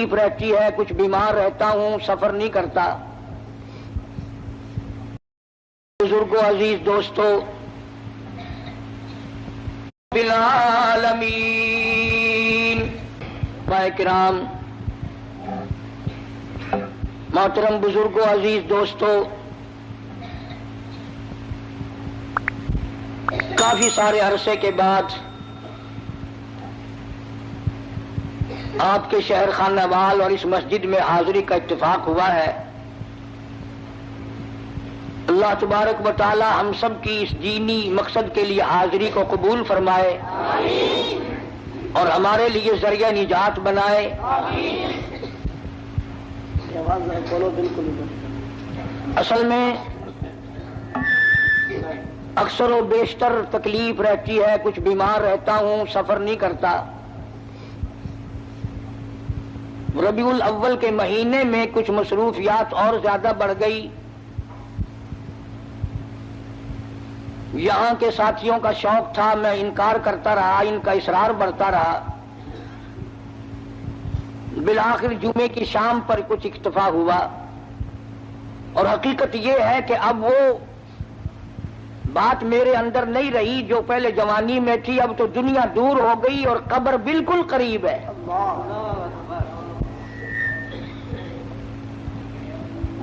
تکلیف رہتی ہے، کچھ بیمار رہتا ہوں، سفر نہیں کرتا۔ بزرگوں، عزیز دوستو، بالعالمین، بھائی کرام، محترم بزرگوں، عزیز دوستو، کافی سارے عرصے کے بعد آپ کے شہر خانہ وال اور اس مسجد میں حاضری کا اتفاق ہوا ہے۔ اللہ تبارک و تعالی ہم سب کی اس دینی مقصد کے لیے حاضری کو قبول فرمائے اور ہمارے لیے ذریعہ نجات بنائے۔ اصل میں اکثر و بیشتر تکلیف رہتی ہے، کچھ بیمار رہتا ہوں، سفر نہیں کرتا۔ ربیع الاول کے مہینے میں کچھ مصروفیات اور زیادہ بڑھ گئی۔ یہاں کے ساتھیوں کا شوق تھا، میں انکار کرتا رہا، ان کا اصرار بڑھتا رہا۔ بالآخر جمعے کی شام پر کچھ اکتفا ہوا، اور حقیقت یہ ہے کہ اب وہ بات میرے اندر نہیں رہی جو پہلے جوانی میں تھی۔ اب تو دنیا دور ہو گئی اور قبر بالکل قریب ہے۔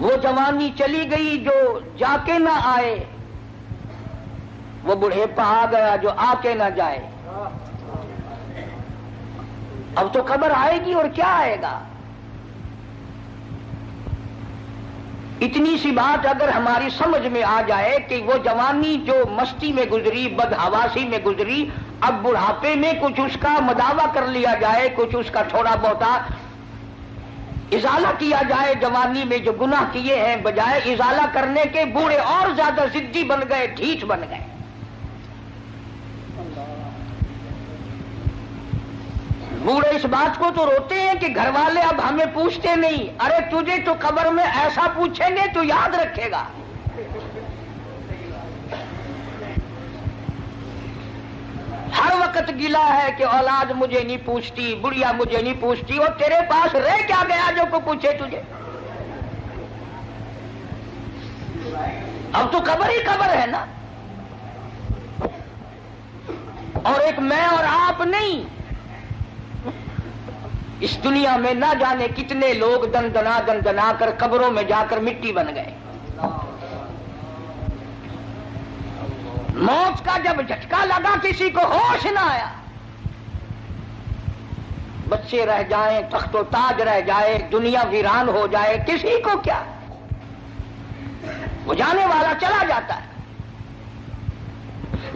وہ جوانی چلی گئی جو جا کے نہ آئے، وہ بڑھیپا آ گیا جو آ کے نہ جائے۔ اب تو قبر آئے گی اور کیا آئے گا۔ اتنی سی بات اگر ہماری سمجھ میں آ جائے کہ وہ جوانی جو مستی میں گزری، بدحواسی میں گزری، اب بڑھاپے میں کچھ اس کا مداوع کر لیا جائے، کچھ اس کا تھوڑا بہت ازالہ کیا جائے۔ جوانی میں جو گناہ کیے ہیں بجائے ازالہ کرنے کے بوڑھے اور زیادہ ضدی بن گئے، ڈھیٹ بن گئے۔ بوڑھے اس بات کو تو روتے ہیں کہ گھر والے اب ہمیں پوچھتے نہیں۔ ارے تجھے تو قبر میں ایسا پوچھیں گے تو یاد رکھے گا۔ ہر وقت گلا ہے کہ اولاد مجھے نہیں پوچھتی، بڑھیا مجھے نہیں پوچھتی، اور تیرے پاس رہ کیا گیا جو کو پوچھے تجھے۔ اب تو قبر ہی قبر ہے نا، اور ایک میں اور آپ نہیں۔ اس دنیا میں نہ جانے کتنے لوگ دن دنا کر قبروں میں جا کر مٹی بن گئے۔ موت کا جب جھٹکا لگا کسی کو ہوش نہ آیا۔ بچے رہ جائیں، تخت و تاج رہ جائے، دنیا ویران ہو جائے، کسی کو کیا، وہ جانے والا چلا جاتا ہے۔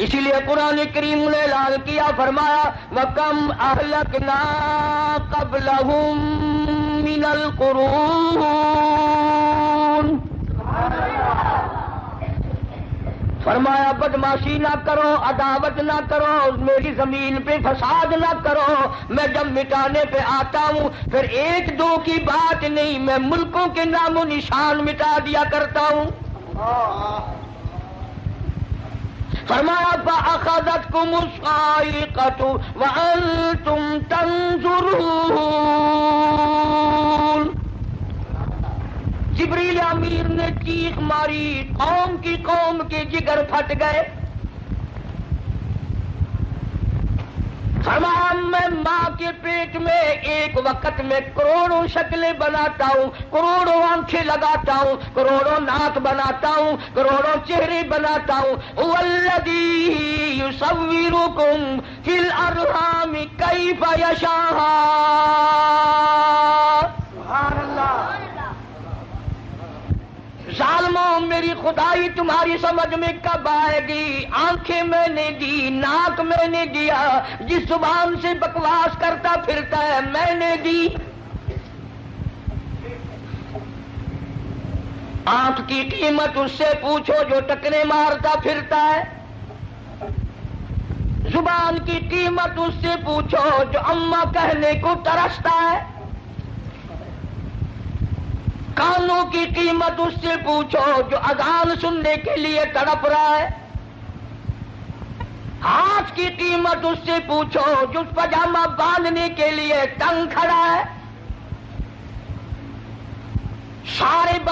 اسی لیے قرآن کریم نے اعلان کیا، فرمایا وَكَمْ أَهْلَكْنَا قَبْلَهُمْ مِنَ الْقُرُونِ، فرمایا بدماشی نہ کرو، عداوت نہ کرو، میری زمین پہ فساد نہ کرو۔ میں جب مٹانے پہ آتا ہوں پھر ایک دو کی بات نہیں، میں ملکوں کے نام و نشان مٹا دیا کرتا ہوں۔ فرمایا فَأَخَذَتْكُمُ الصَّاعِقَةُ وَأَنْتُمْ تَنْظُرُونَ، جبریل امیر نے چیخ ماری، قوم کے جگر پھٹ گئے۔ فرمایا میں ماں کے پیٹ میں ایک وقت میں کروڑوں شکلیں بناتا ہوں، کروڑوں آنکھیں لگاتا ہوں، کروڑوں ناک بناتا ہوں، کروڑوں چہرے بناتا ہوں۔ هو الذی یصورکم فی الارحام کیف یشاء۔ سبحان اللہ۔ ظالموں، میری خدائی تمہاری سمجھ میں کب آئے گی؟ آنکھیں میں نے دی، ناک میں نے دیا، جس زبان سے بکواس کرتا پھرتا ہے میں نے دی۔ آنکھ کی قیمت اس سے پوچھو جو ٹکنے مارتا پھرتا ہے، زبان کی قیمت اس سے پوچھو جو اماں کہنے کو ترستا ہے، کانوں کی قیمت اس سے پوچھو جو اذان سننے کے لیے تڑپ رہا ہے، ہاتھ کی قیمت اس سے پوچھو جو پاجامہ باندھنے کے لیے تنگ کھڑا ہے،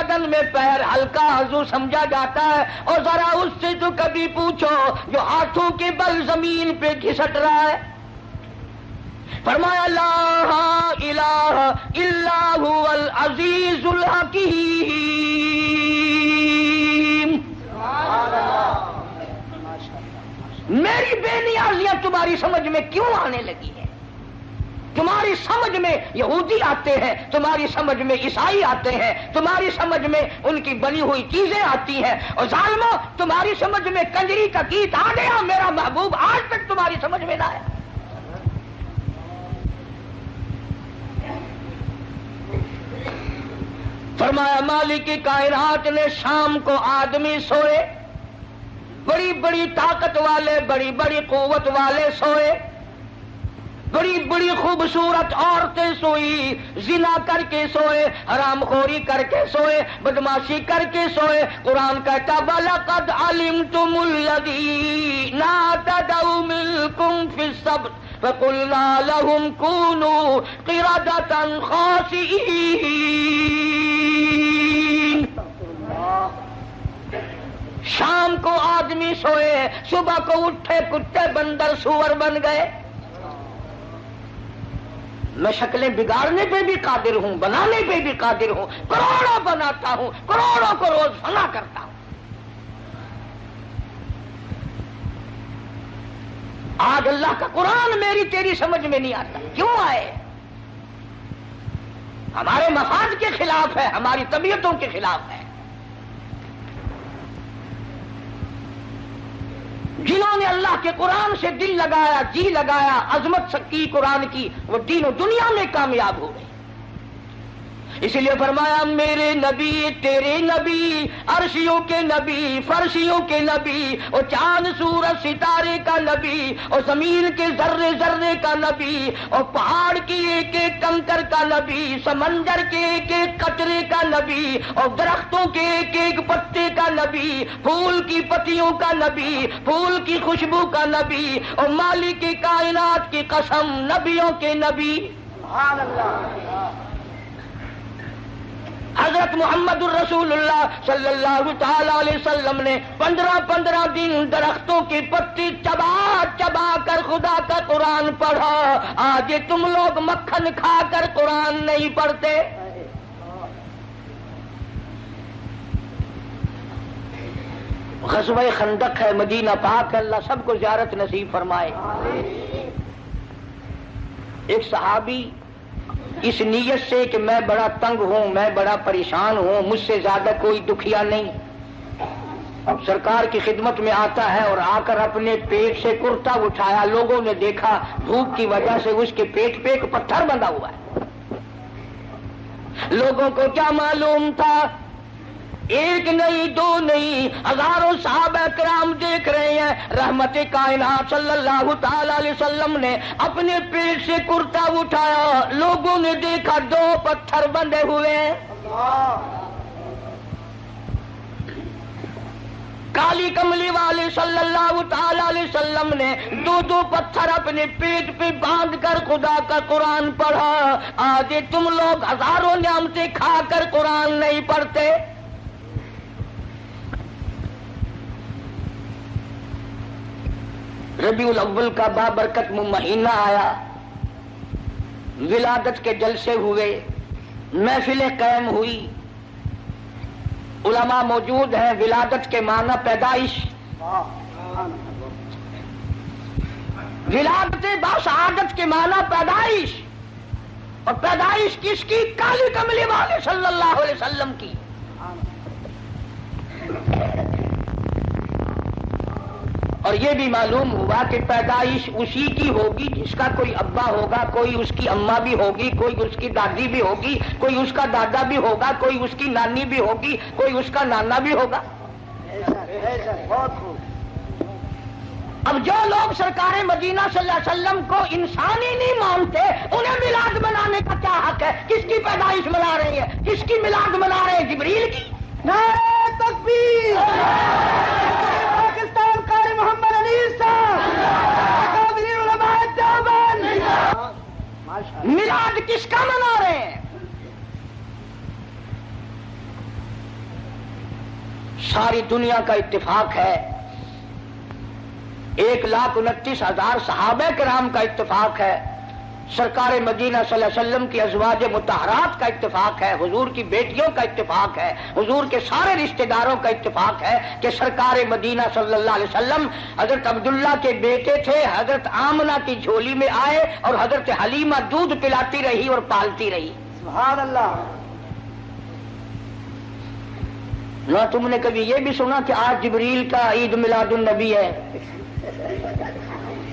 بدن میں پیر ہلکا عضو سمجھا جاتا ہے، اور ذرا اس سے تو کبھی پوچھو جو ہاتھوں کے بل زمین پہ گھسٹ رہا ہے۔ فرمایا لا الہ الا هو العزیز الحکیم۔ میری بے نیازیاں تمہاری سمجھ میں کیوں آنے لگی ہیں؟ تمہاری سمجھ میں یہودی آتے ہیں، تمہاری سمجھ میں عیسائی آتے ہیں، تمہاری سمجھ میں ان کی بنی ہوئی چیزیں آتی ہیں، اور ظالموں تمہاری سمجھ میں کنجری کا گیت آ گیا، میرا محبوب آج تک تمہاری سمجھ میں نہ آیا۔ فرمایا مالک کائنات نے شام کو آدمی سوئے، بڑی بڑی طاقت والے، بڑی بڑی قوت والے سوئے، بڑی بڑی خوبصورت عورتیں سوئی، زنا کر کے سوئے، حرام خوری کر کے سوئے، بدماشی کر کے سوئے۔ قرآن کہتا وَلَقَدْ عَلِمْتُمُ الَّذِينَ اعْتَدَوْا مِنكُمْ فِي السَّبْتِ فَقُلْنَا لَهُمْ كُونُوا قِرَدَةً خَاسِئِينَ۔ شام کو آدمی سوئے، صبح کو اٹھے کتے بندر سور بن گئے۔ میں شکلیں بگاڑنے پہ بھی قادر ہوں، بنانے پہ بھی قادر ہوں، کروڑوں بناتا ہوں، کروڑوں کو روز فنا کرتا ہوں۔ آج اللہ کا قرآن میری تیری سمجھ میں نہیں آتا، کیوں آئے؟ ہمارے مفاد کے خلاف ہے، ہماری طبیعتوں کے خلاف ہے۔ جنہوں نے اللہ کے قرآن سے دل لگایا، جی لگایا، عظمت کی قرآن کی، وہ دین و دنیا میں کامیاب ہو گئے۔ اس لیے فرمایا میرے نبی تیرے نبی، عرشیوں کے نبی، فرشیوں کے نبی، اور چاند سورج ستارے کا نبی، اور زمین کے ذرے ذرے کا نبی، اور پہاڑ کی ایک ایک کنکر کا نبی، سمندر کے ایک ایک قطرے کا نبی، اور درختوں کے ایک ایک پتے کا نبی، پھول کی پتیوں کا نبی، پھول کی خوشبو کا نبی، اور مالک کائنات کی قسم نبیوں کے نبی۔ سبحان اللہ۔ حضرت محمد الرسول اللہ صلی اللہ تعالی علیہ وسلم نے 15 دن درختوں کی پتی چبا چبا کر خدا کا قرآن پڑھا۔ آج تم لوگ مکھن کھا کر قرآن نہیں پڑھتے۔ غزوہ خندق ہے، مدینہ پاک ہے، اللہ سب کو زیارت نصیب فرمائے۔ ایک صحابی اس نیت سے کہ میں بڑا تنگ ہوں، میں بڑا پریشان ہوں، مجھ سے زیادہ کوئی دکھیا نہیں، اب سرکار کی خدمت میں آتا ہے، اور آ کر اپنے پیٹ سے کرتا اٹھایا، لوگوں نے دیکھا بھوک کی وجہ سے اس کے پیٹ پہ ایک پتھر بندھا ہوا ہے۔ لوگوں کو کیا معلوم تھا؟ ایک نہیں، دو نہیں، ہزاروں صحابہ کرام دیکھ رہے ہیں۔ رحمت کائنات صلی اللہ تعالی علیہ وسلم نے اپنے پیٹ سے کرتا اٹھایا، لوگوں نے دیکھا 2 پتھر بندھے ہوئے ہیں۔ کالی کملی والے صلی اللہ تعالی علیہ وسلم نے 2 پتھر اپنے پیٹ پہ باندھ کر خدا کا قرآن پڑھا۔ آج تم لوگ ہزاروں نعمتیں کھا کر قرآن نہیں پڑھتے۔ ربیع الاول کا بابرکت مہینہ آیا، ولادت کے جلسے ہوئے، محفلیں قائم ہوئی، علماء موجود ہیں۔ ولادت کے معنی پیدائش، ولادت باسعادت کے معنی پیدائش، اور پیدائش کس کی؟ کالی کملی والے صلی اللہ علیہ وسلم کی۔ اور یہ بھی معلوم ہوا کہ پیدائش اسی کی ہوگی جس کا کوئی ابا ہوگا، کوئی اس کی اماں بھی ہوگی، کوئی اس کی دادی بھی ہوگی، کوئی اس کا دادا بھی ہوگا، کوئی اس کی نانی بھی ہوگی، کوئی اس کا نانا بھی ہوگا۔ اب جو لوگ سرکار مدینہ صلی اللہ علیہ وسلم کو انسانی نہیں مانتے، انہیں میلاد منانے کا کیا حق ہے؟ کس کی پیدائش منا رہے ہیں؟ کس کی میلاد منا رہے ہیں؟ جبریل کی؟ نعرہ تکبیر، پاکستان قاری محمد علی صاحب، اکابرین علماء دیوبند، میلاد کس کا منا رہے ہیں؟ ساری دنیا کا اتفاق ہے، 1,29,000 صحابہ کرام کا اتفاق ہے، سرکار مدینہ صلی اللہ علیہ وسلم کی ازواج مطہرات کا اتفاق ہے، حضور کی بیٹیوں کا اتفاق ہے، حضور کے سارے رشتہ داروں کا اتفاق ہے کہ سرکار مدینہ صلی اللہ علیہ وسلم حضرت عبداللہ کے بیٹے تھے، حضرت آمنہ کی جھولی میں آئے اور حضرت حلیمہ دودھ پلاتی رہی اور پالتی رہی. سبحان اللہ. نہ تم نے کبھی یہ بھی سنا کہ آج جبریل کا عید میلاد النبی ہے؟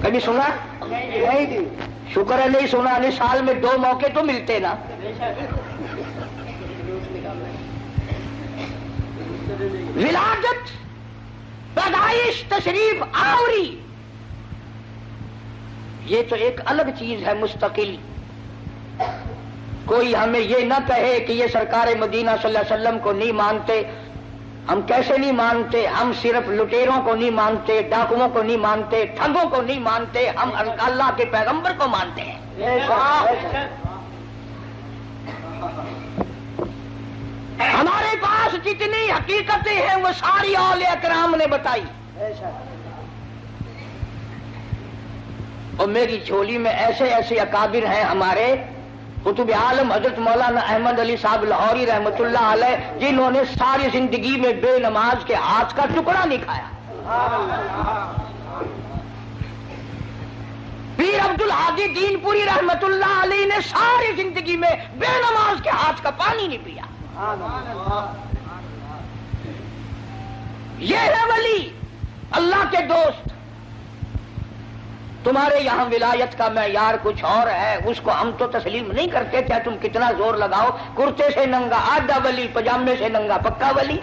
کبھی سنا؟ نہیں جی. شکر ہے نہیں سنا، نہیں سال میں 2 موقع تو ملتے نا. ولادت، پیدائش، تشریف آوری، یہ تو ایک الگ چیز ہے مستقل. کوئی ہمیں یہ نہ کہے کہ یہ سرکار مدینہ صلی اللہ علیہ وسلم کو نہیں مانتے. ہم کیسے نہیں مانتے؟ ہم صرف لٹیروں کو نہیں مانتے، ڈاکوؤں کو نہیں مانتے، ٹھگوں کو نہیں مانتے، ہم اللہ کے پیغمبر کو مانتے ہیں. ہمارے پاس جتنی حقیقتیں ہیں وہ ساری اولیاء کرام نے بتائی. اور میری جھولی میں ایسے ایسے اکابر ہیں ہمارے قطب عالم حضرت مولانا احمد علی صاحب لاہوری رحمۃ اللہ علیہ، جنہوں نے ساری زندگی میں بے نماز کے ہاتھ کا ٹکڑا نہیں کھایا. پیر عبد الحادی دین پوری رحمۃ اللہ علیہ نے ساری زندگی میں بے نماز کے ہاتھ کا پانی نہیں پیا. یہ ہے ولی، اللہ کے دوست. تمہارے یہاں ولایت کا معیار کچھ اور ہے، اس کو ہم تو تسلیم نہیں کرتے، چاہے تم کتنا زور لگاؤ. کرتے سے ننگا آدھا ولی، پجامے سے ننگا پکا ولی.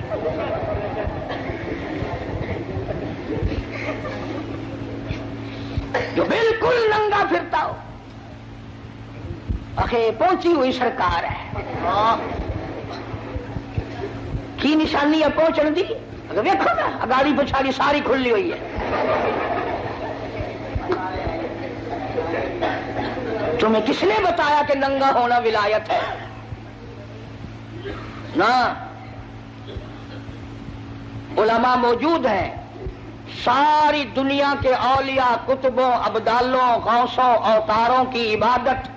جو بالکل ننگا پھرتا ہو، اخے پہنچی ہوئی سرکار ہے کی نشانی ہے پہنچن دی. اگر دیکھو نا گاڑی پچھاڑی ساری کھلی ہوئی ہے. تمہیں کس نے بتایا کہ ننگا ہونا ولایت ہے؟ نہ، علماء موجود ہیں، ساری دنیا کے اولیاء، کتبوں، ابدالوں، غوثوں، اوتاروں کی عبادت،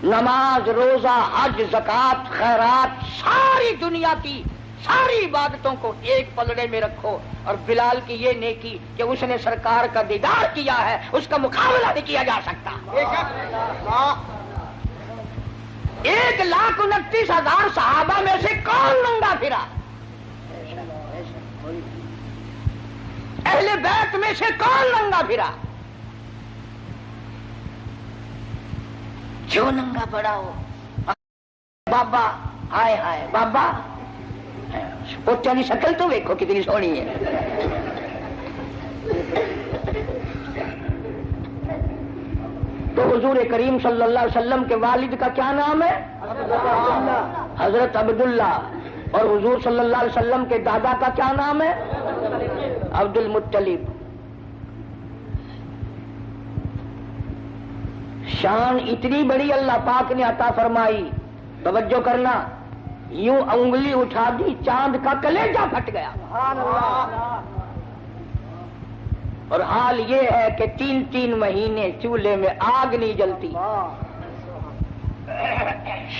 نماز، روزہ، حج، زکوٰۃ، خیرات، ساری دنیا کی ساری عبادتوں کو ایک پلڑے میں رکھو، اور بلال کی یہ نیکی کہ اس نے سرکار کا دیدار کیا ہے، اس کا مقابلہ نہیں کیا جا سکتا. 1,29,000 صحابہ میں سے کون ننگا پھرا؟ اہل بیت میں سے کون ننگا پھرا؟ جو ننگا پڑا ہو بابا، ہائے ہائے بابا، پوتیا کی شکل تو دیکھو کتنی سونی ہے. تو حضور کریم صلی اللہ علیہ وسلم کے والد کا کیا نام ہے؟ حضرت عبداللہ. اور حضور صلی اللہ علیہ وسلم کے دادا کا کیا نام ہے؟ عبد المطلب. شان اتنی بڑی اللہ پاک نے عطا فرمائی، توجہ کرنا، یوں انگلی اٹھا دی چاند کا کلیجہ پھٹ گیا. اور حال یہ ہے کہ 3 مہینے چولہے میں آگ نہیں جلتی.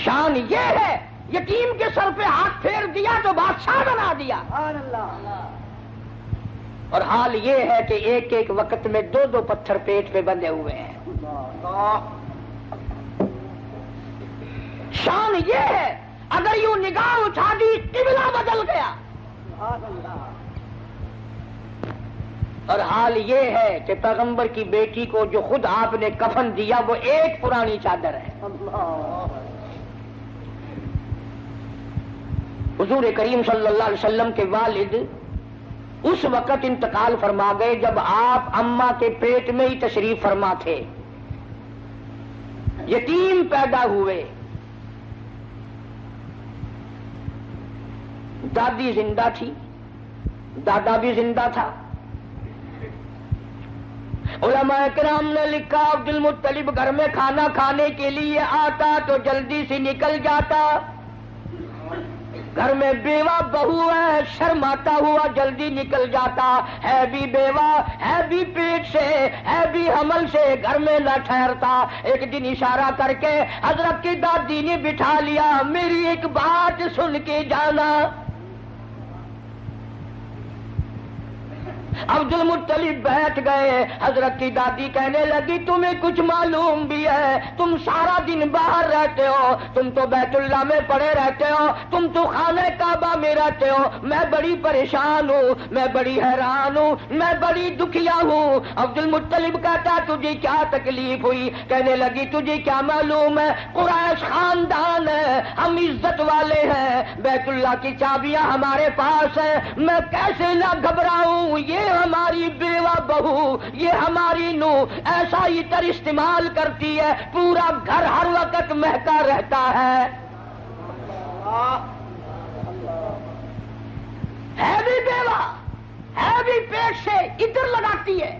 شان یہ ہے، یتیم کے سر پہ ہاتھ پھیر دیا تو بادشاہ بنا دیا. اور حال یہ ہے کہ ایک ایک وقت میں 2 پتھر پیٹ پہ بندھے ہوئے ہیں. شان یہ ہے، اگر یوں نگاہ اٹھا دی قبلہ بدل گیا. اور حال یہ ہے کہ پیغمبر کی بیٹی کو جو خود آپ نے کفن دیا وہ ایک پرانی چادر ہے. حضور کریم صلی اللہ علیہ وسلم کے والد اس وقت انتقال فرما گئے جب آپ اماں کے پیٹ میں ہی تشریف فرما تھے. یتیم پیدا ہوئے، دادی زندہ تھی، دادا بھی زندہ تھا. علماء کرام نے لکھا عبد المطلب گھر میں کھانا کھانے کے لیے آتا تو جلدی سے نکل جاتا. گھر میں بیوہ بہو ہے، شرماتا ہوا جلدی نکل جاتا ہے، بھی بیوہ ہے، بھی پیٹ سے ہے، بھی حمل سے گھر میں نہ ٹھہرتا۔ ایک دن اشارہ کر کے حضرت کی دادی نے بٹھا لیا، میری ایک بات سن کے جانا۔ عبد المطلب بیٹھ گئے، حضرت کی دادی کہنے لگی تمہیں کچھ معلوم بھی ہے؟ تم سارا دن باہر رہتے ہو، تم تو بیت اللہ میں پڑے رہتے ہو، تم تو خانہ کعبہ میں رہتے ہو، میں بڑی پریشان ہوں، میں بڑی حیران ہوں، میں بڑی دکھیا ہوں۔ عبد المطلب کہتا تجھے کیا تکلیف ہوئی؟ کہنے لگی تجھے کیا معلوم ہے، قریش خاندان ہے، ہم عزت والے ہیں، بیت اللہ کی چابیاں ہمارے پاس ہیں، میں کیسے نہ گھبراؤں؟ یہ ہماری بیوہ بہو، یہ ہماری نو ایسا عطر استعمال کرتی ہے، پورا گھر ہر وقت مہکا رہتا ہے۔ ہے بھی بیوہ، ہے بھی پیٹ سے عطر لگاتی ہے۔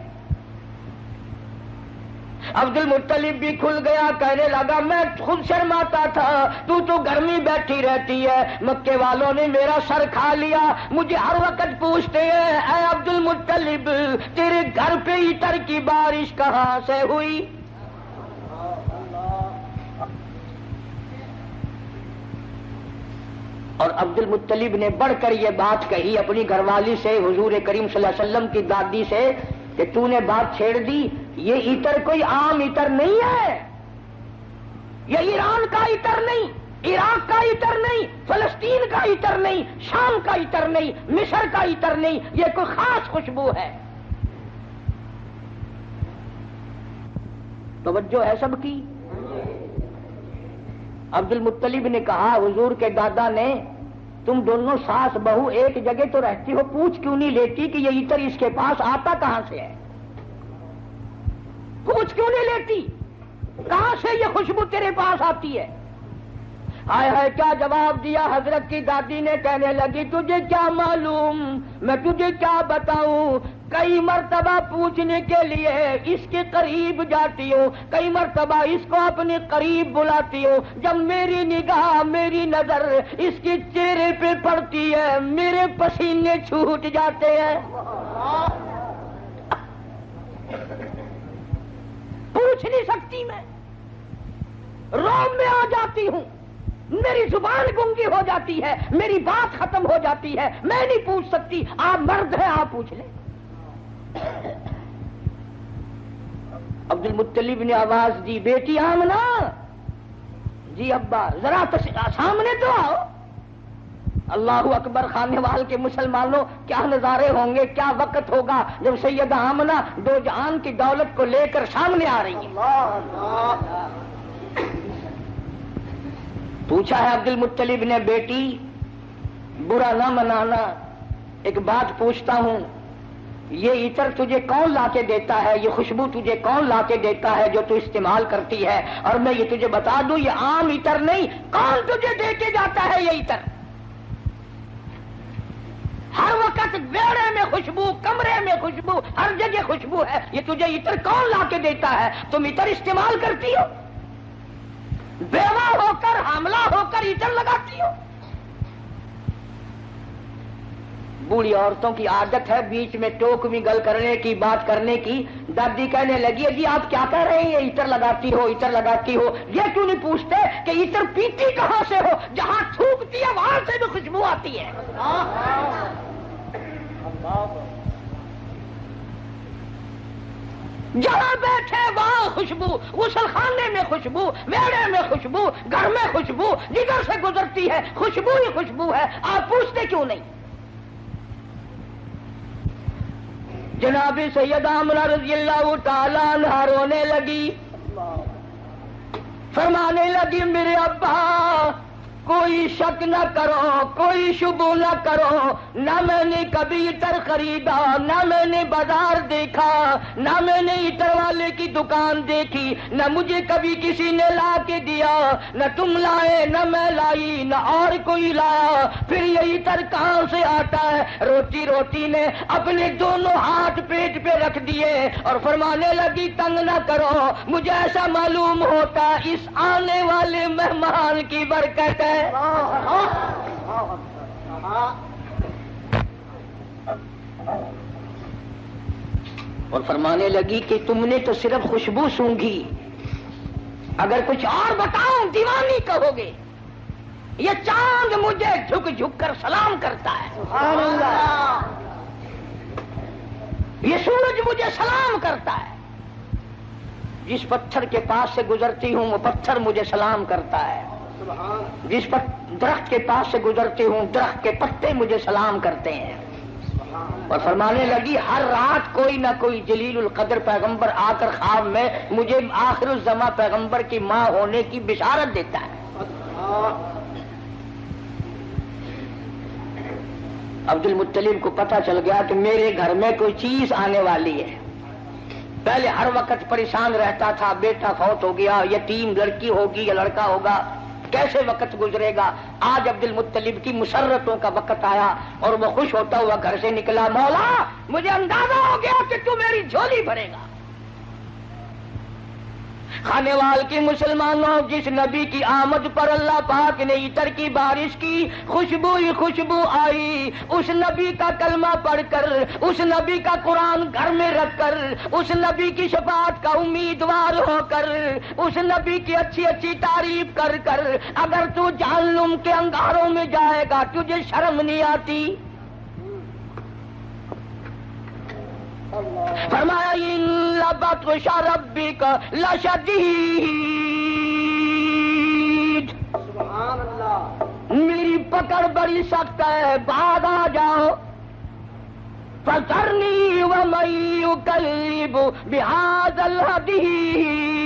عبد المطلب بھی کھل گیا، کہنے لگا میں خود شرماتا تھا، تو گھر میں بیٹھی رہتی ہے، مکے والوں نے میرا سر کھا لیا، مجھے ہر وقت پوچھتے ہیں اے عبد المطلب تیرے گھر پہ عطر کی بارش کہاں سے ہوئی؟ اور عبد المطلب نے بڑھ کر یہ بات کہی اپنی گھر والی سے، حضور کریم صلی اللہ علیہ وسلم کی دادی سے، کہ تو نے بات چھیڑ دی، یہ عطر کوئی عام عطر نہیں ہے، یہ ایران کا عطر نہیں، عراق کا عطر نہیں، فلسطین کا عطر نہیں، شام کا عطر نہیں، مصر کا عطر نہیں، یہ کوئی خاص خوشبو ہے۔ توجہ ہے سب کی؟ عبد المطلب نے کہا حضور کے دادا نے تم دونوں ساس بہو ایک جگہ تو رہتی ہو، پوچھ کیوں نہیں لیتی کہ یہ عطر اس کے پاس آتا کہاں سے ہے؟ پوچھ کیوں نہیں لیتی کہاں سے یہ خوشبو تیرے پاس آتی ہے؟ ہائے ہائے کیا جواب دیا حضرت کی دادی نے، کہنے لگی تجھے کیا معلوم، میں تجھے کیا بتاؤں، کئی مرتبہ پوچھنے کے لیے اس کے قریب جاتی ہوں، کئی مرتبہ اس کو اپنے قریب بلاتی ہوں، جب میری نگاہ میری نظر اس کے چہرے پہ پڑتی ہے میرے پسینے چھوٹ جاتے ہیں۔ پوچھ نہیں سکتی میں، روم میں آ جاتی ہوں، میری زبان گنگی ہو جاتی ہے، میری بات ختم ہو جاتی ہے، میں نہیں پوچھ سکتی، آپ مرد ہیں آپ پوچھ لیں۔ عبد المطلب نے آواز دی، بیٹی آمنہ، جی ابا ذرا سامنے تو آؤ۔ اللہ اکبر، خانے وال کے مسلمانوں کیا نظارے ہوں گے، کیا وقت ہوگا جب سیدہ آمنہ دو جہان کی دولت کو لے کر سامنے آ رہی ہے۔ پوچھا ہے عبد المطلب نے، بیٹی برا نہ منانا، ایک بات پوچھتا ہوں، یہ عطر تجھے کون لا کے دیتا ہے، یہ خوشبو تجھے کون لا کے دیتا ہے جو تو استعمال کرتی ہے؟ اور میں یہ تجھے بتا دوں یہ عام عطر نہیں، کون تجھے دے کے جاتا ہے یہ عطر؟ ہر وقت بیڑے میں خوشبو، کمرے میں خوشبو، ہر جگہ خوشبو ہے، یہ تجھے عطر کون لا کے دیتا ہے؟ تم عطر استعمال کرتی ہو، بیوہ ہو کر حاملہ ہو کر عطر لگاتی ہو۔ بوڑھی عورتوں کی عادت ہے بیچ میں ٹوک میں گل کرنے کی، بات کرنے کی۔ دادی کہنے لگی جی آپ کیا کہہ رہے ہیں، یہ عطر لگاتی ہو، عطر لگاتی ہو، یہ کیوں نہیں پوچھتے کہ عطر پیتی کہاں سے ہو؟ جہاں تھوکتی ہے وہاں سے بھی خوشبو آتی ہے۔ جہاں بیٹھے وہاں خوشبو، غسل خانے میں خوشبو، میڑے میں خوشبو، گھر میں خوشبو، جدھر سے گزرتی ہے خوشبو ہی خوشبو ہے، آپ پوچھتے کیوں نہیں؟ جناب سیدہ آمنہ رضی اللہ تعالیٰ عنہا رونے لگی، فرمانے لگی میرے ابا کوئی شک نہ کرو، کوئی شبہ نہ کرو، نہ میں نے کبھی عطر خریدا، نہ میں نے بازار دیکھا، نہ میں نے عطر والے کی دکان دیکھی، نہ مجھے کبھی کسی نے لا کے دیا، نہ تم لائے، نہ میں لائی، نہ اور کوئی لایا، پھر یہ عطر کہاں سے آتا ہے؟ روتی روتی نے اپنے دونوں ہاتھ پیٹ پہ رکھ دیے اور فرمانے لگی تنگ نہ کرو، مجھے ایسا معلوم ہوتا اس آنے والے مہمان کی برکت ہے۔ اور فرمانے لگی کہ تم نے تو صرف خوشبو سونگھی، اگر کچھ اور بتاؤں دیوانی کہو گے۔ یہ چاند مجھے جھک جھک کر سلام کرتا ہے، سبحان اللہ، یہ سورج مجھے سلام کرتا ہے، جس پتھر کے پاس سے گزرتی ہوں وہ پتھر مجھے سلام کرتا ہے، جس درخت کے پاس سے گزرتی ہوں درخت کے پتے مجھے سلام کرتے ہیں۔ اور فرمانے لگی ہر رات کوئی نہ کوئی جلیل القدر پیغمبر آ کر خواب میں مجھے آخر الزماں پیغمبر کی ماں ہونے کی بشارت دیتا ہے۔ عبد المطلب کو پتہ چل گیا کہ میرے گھر میں کوئی چیز آنے والی ہے۔ پہلے ہر وقت پریشان رہتا تھا، بیٹا فوت ہو گیا، یتیم لڑکی ہوگی یا لڑکا ہوگا، کیسے وقت گزرے گا۔ آج عبد المطلب کی مسرتوں کا وقت آیا اور وہ خوش ہوتا ہوا گھر سے نکلا، مولا مجھے اندازہ ہو گیا کہ تو میری جھولی بھرے گا۔ خانے وال کی مسلمانوں، جس نبی کی آمد پر اللہ پاک نے عطر کی بارش کی، خوشبو ہی خوشبو آئی، اس نبی کا کلمہ پڑھ کر، اس نبی کا قرآن گھر میں رکھ کر، اس نبی کی شفاعت کا امیدوار ہو کر، اس نبی کی اچھی اچھی تعریف کر کر اگر تو جہنم کے انگاروں میں جائے گا تجھے شرم نہیں آتی؟ فرمایا ان بطش ربک لشدید، سبحان اللہ، میری پکڑ بڑی سخت ہے، بعد آ جاؤ۔ فذرنی ومن یکذب بہذا الحدیث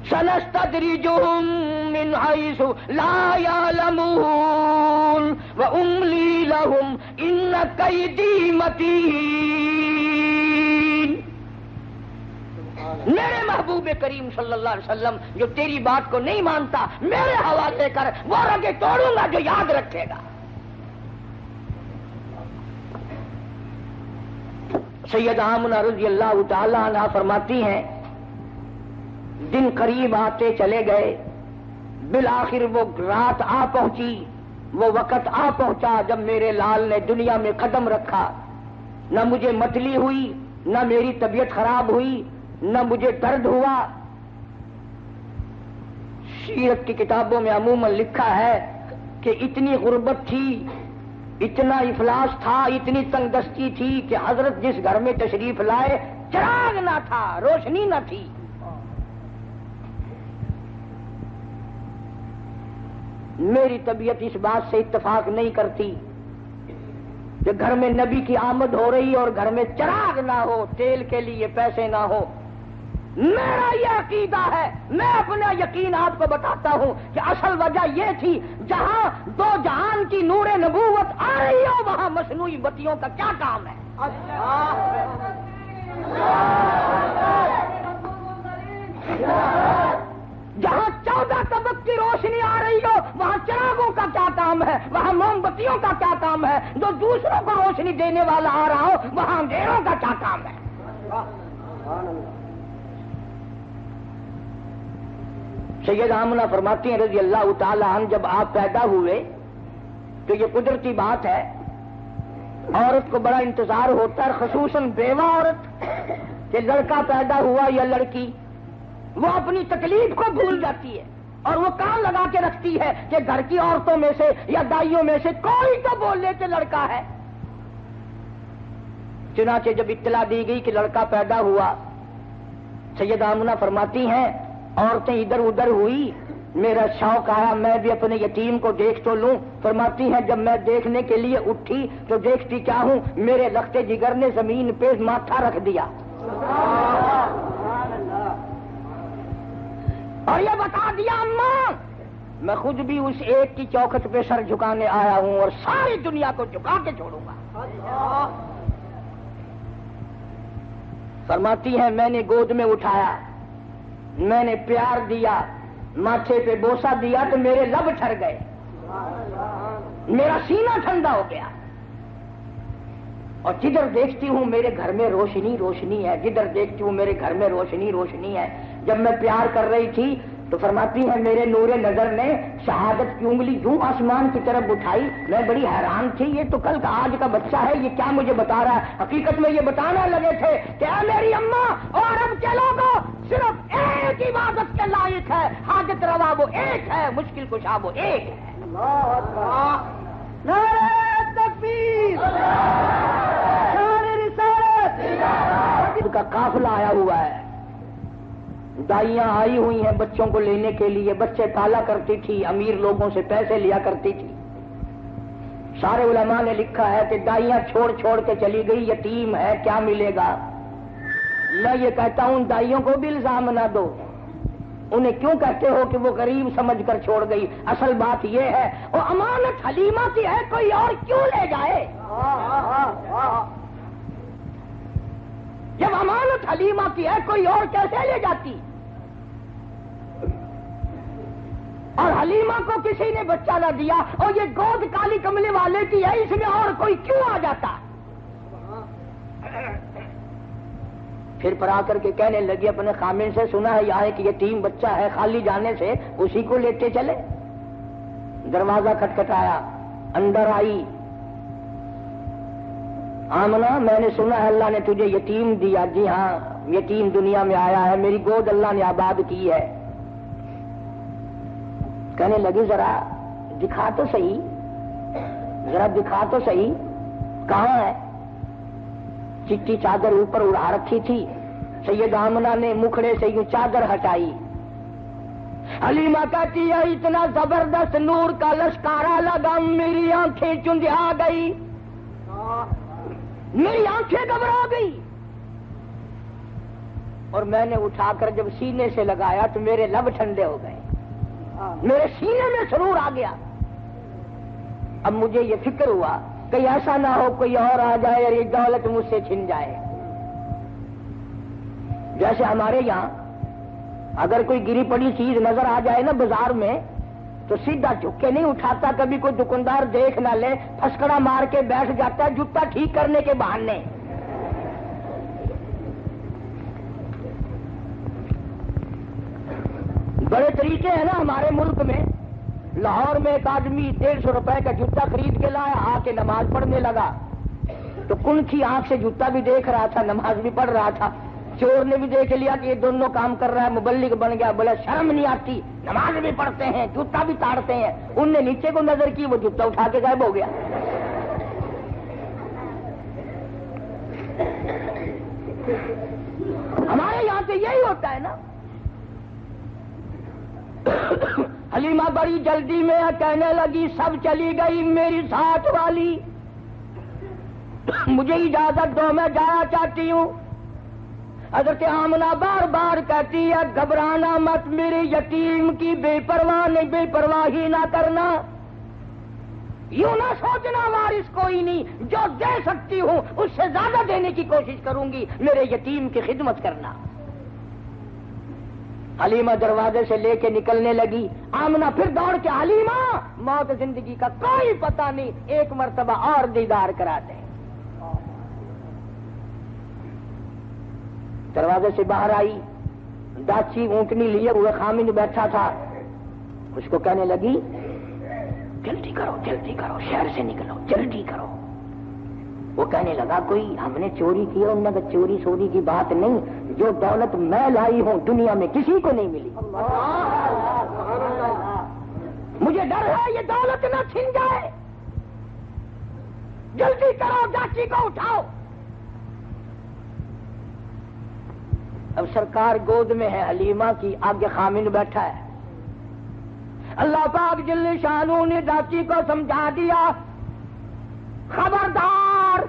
سنستدرجهم من حيث لا يعلمون وأملي لهم إن كيدي متين۔ میرے محبوب کریم صلی اللہ علیہ وسلم جو تیری بات کو نہیں مانتا، میرے حوالے کر، وہ رگیں توڑوں گا جو یاد رکھے گا۔ سیدہ آمنہ رضی اللہ تعالی عنہا فرماتی ہیں دن قریب آتے چلے گئے، بالآخر وہ رات آ پہنچی، وہ وقت آ پہنچا جب میرے لال نے دنیا میں قدم رکھا۔ نہ مجھے متلی ہوئی، نہ میری طبیعت خراب ہوئی، نہ مجھے درد ہوا۔ سیرت کی کتابوں میں عموماً لکھا ہے کہ اتنی غربت تھی، اتنا افلاس تھا، اتنی تنگ دستی تھی کہ حضرت جس گھر میں تشریف لائے چراغ نہ تھا، روشنی نہ تھی۔ میری طبیعت اس بات سے اتفاق نہیں کرتی کہ گھر میں نبی کی آمد ہو رہی اور گھر میں چراغ نہ ہو، تیل کے لیے پیسے نہ ہو۔ میرا یہ عقیدہ ہے، میں اپنا یقین آپ کو بتاتا ہوں کہ اصل وجہ یہ تھی، جہاں دو جہان کی نور نبوت آ رہی ہو وہاں مصنوعی بتیوں کا کیا کام ہے؟ جہاں 14 طبق کی روشنی آ رہی ہو وہاں چراغوں کا کیا کام ہے، وہاں موم بتیوں کا کیا کام ہے؟ جو دوسروں کو روشنی دینے والا آ رہا ہو وہاں اندھیروں کا کیا کام ہے؟ سید آمنہ فرماتی ہیں رضی اللہ تعالی عنہ جب آپ پیدا ہوئے تو یہ قدرتی بات ہے، عورت کو بڑا انتظار ہوتا ہے، خصوصاً بیوہ عورت، کہ لڑکا پیدا ہوا یا لڑکی، وہ اپنی تکلیف کو بھول جاتی ہے اور وہ کان لگا کے رکھتی ہے کہ گھر کی عورتوں میں سے یا دائیوں میں سے کوئی تو بول لے کہ لڑکا ہے۔ چنانچہ جب اطلاع دی گئی کہ لڑکا پیدا ہوا، سید آمنہ فرماتی ہیں عورتیں ادھر ادھر ہوئی، میرا شوق آیا میں بھی اپنے یتیم کو دیکھ تو لوں۔ فرماتی ہیں جب میں دیکھنے کے لیے اٹھی تو دیکھتی کیا ہوں، میرے لختے جگر نے زمین پہ ماتھا رکھ دیا اور یہ بتا دیا اماں میں خود بھی اس ایک کی چوکھٹ پہ سر جھکانے آیا ہوں اور ساری دنیا کو جھکا کے چھوڑوں گا۔ فرماتی ہیں میں نے گود میں اٹھایا، میں نے پیار دیا، ماتھے پہ بوسہ دیا تو میرے لب ٹھر گئے، میرا سینہ ٹھنڈا ہو گیا، اور جدھر دیکھتی ہوں میرے گھر میں روشنی روشنی ہے، جدھر دیکھتی ہوں میرے گھر میں روشنی روشنی ہے۔ جب میں پیار کر رہی تھی تو فرماتی ہیں میرے نور نظر نے شہادت کی انگلی یوں آسمان کی طرف اٹھائی، میں بڑی حیران تھی، یہ تو کل کا آج کا بچہ ہے، یہ کیا مجھے بتا رہا ہے؟ حقیقت میں یہ بتانا لگے تھے کہ اے میری اماں اور عرب کے لوگوں، صرف ایک عبادت کے لائق ہے، حاجت روا وہ ایک ہے، مشکل کشا وہ ایک ہے۔ نعرہ تکبیر، نعرہ رسالت کا قافلہ آیا ہوا ہے، دائیاں آئی ہوئی ہیں بچوں کو لینے کے لیے، بچے پالا کرتی تھی، امیر لوگوں سے پیسے لیا کرتی تھی۔ سارے علماء نے لکھا ہے کہ دائیاں چھوڑ چھوڑ کے چلی گئی، یتیم ہے، کیا ملے گا؟ میں یہ کہتا ہوں دائیوں کو بھی الزام نہ دو، انہیں کیوں کہتے ہو کہ وہ غریب سمجھ کر چھوڑ گئی؟ اصل بات یہ ہے وہ امانت حلیمہ کی ہے، کوئی اور کیوں لے جائے؟ جب امانت حلیمہ کی ہے کوئی اور کیسے لے جاتی؟ اور حلیمہ کو کسی نے بچہ نہ دیا، اور یہ گود کالی کملے والے کی ہے، اس میں اور کوئی کیوں آ جاتا؟ پھر پر آ کر کے کہنے لگی اپنے خامن سے، سنا ہے یہاں ایک یتیم بچہ ہے، خالی جانے سے اسی کو لیتے چلے۔ دروازہ کھٹکھٹایا، اندر آئی، آمنہ میں نے سنا ہے اللہ نے تجھے یتیم دیا۔ جی ہاں، یتیم دنیا میں آیا ہے، میری گود اللہ نے آباد کی ہے۔ کہنے لگی ذرا دکھا تو صحیح، ذرا دکھا تو صحیح، کہاں ہے؟ چٹی چادر اوپر اڑا رکھی تھی، سید آمنہ نے مکھڑے سے یوں چادر ہٹائی۔ حلیمہ کہتی ہے اتنا زبردست نور کا لشکارا لگا، میری آنکھیں چندھیا گئی، میری آنکھیں گھبرا گئی، اور میں نے اٹھا کر جب سینے سے لگایا تو میرے لب ٹھنڈے ہو گئے، میرے سینے میں سرور آ گیا۔ اب مجھے یہ فکر ہوا کہ ایسا نہ ہو کوئی اور آ جائے اور یہ دولت مجھ سے چھن جائے۔ جیسے ہمارے یہاں اگر کوئی گری پڑی چیز نظر آ جائے نا بازار میں تو سیدھا جھک کے نہیں اٹھاتا، کبھی کوئی دکاندار دیکھ نہ لے، پھسکڑا مار کے بیٹھ جاتا ہے جوتا ٹھیک کرنے کے بہانے۔ بڑے طریقے ہیں نا ہمارے ملک میں۔ لاہور میں ایک آدمی 150 روپے کا جوتا خرید کے لایا، آ کے نماز پڑھنے لگا تو کن کی آنکھ سے جوتا بھی دیکھ رہا تھا، نماز بھی پڑھ رہا تھا۔ چور نے بھی دیکھ لیا کہ یہ دونوں کام کر رہا ہے، مبلغ بن گیا، بولا شرم نہیں آتی، نماز بھی پڑھتے ہیں جوتا بھی تاڑتے ہیں۔ ان نے نیچے کو نظر کی، وہ جوتا اٹھا کے غائب ہو گیا۔ ہمارے یہاں سے یہی ہوتا ہے نا۔ حلیمہ بڑی جلدی میں کہنے لگی سب چلی گئی، میری ساتھ والی مجھے اجازت دو، میں جانا چاہتی ہوں۔ حضرت آمنہ بار بار کہتی ہے گھبرانا مت، میرے یتیم کی بے پرواہی نہ کرنا، یوں نہ سوچنا وارث کوئی نہیں، جو دے سکتی ہوں اس سے زیادہ دینے کی کوشش کروں گی، میرے یتیم کی خدمت کرنا۔ حلیمہ دروازے سے لے کے نکلنے لگی، آمنہ پھر دوڑ کے حلیمہ موت زندگی کا کوئی پتہ نہیں، ایک مرتبہ اور دیدار کرا دیں۔ دروازے سے باہر آئی، داچی اونٹنی لیے ہوئے خامن بیٹھا تھا، اس کو کہنے لگی جلدی کرو جلدی کرو، شہر سے نکلو جلدی کرو۔ وہ کہنے لگا کوئی ہم نے چوری کی ہے؟ انہوں نے کہا چوری سوری کی بات نہیں، جو دولت میں لائی ہوں دنیا میں کسی کو نہیں ملی، مجھے ڈر ہے یہ دولت نہ چھن جائے، جلدی کرو چاچی کو اٹھاؤ۔ اب سرکار گود میں ہے حلیمہ کی، آگے خامن بیٹھا ہے۔ اللہ پاک جل شانہ نے چاچی کو سمجھا دیا خبردار،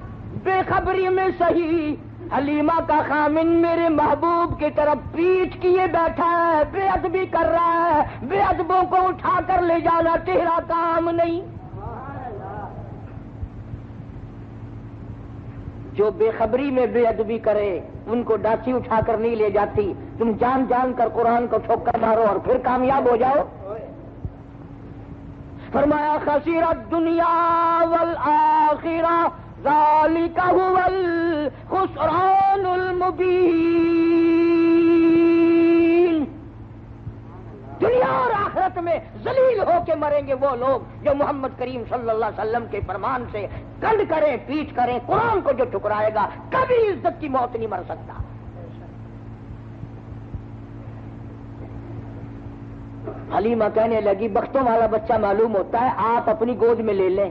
بے خبری میں صحیح، حلیمہ کا خامن میرے محبوب کی طرف پیٹھ کیے بیٹھا ہے، بے ادبی کر رہا ہے، بے ادبوں کو اٹھا کر لے جانا تیرا کام نہیں۔ جو بے خبری میں بے ادبی کرے ان کو ڈاچی اٹھا کر نہیں لے جاتی، تم جان جان کر قرآن کو ٹھوکر مارو اور پھر کامیاب ہو جاؤ۔ فرمایا خسر الدنیا والآخرہ ذالک هو الخسران المبین۔ آخرت میں ذلیل ہو کے مریں گے وہ لوگ جو محمد کریم صلی اللہ علیہ وسلم کے فرمان سے کنڈ کریں پیٹ کریں، قرآن کو جو ٹھکرائے گا کبھی عزت کی موت نہیں مر سکتا۔ حلیمہ کہنے لگی بختوں والا بچہ معلوم ہوتا ہے، آپ اپنی گود میں لے لیں۔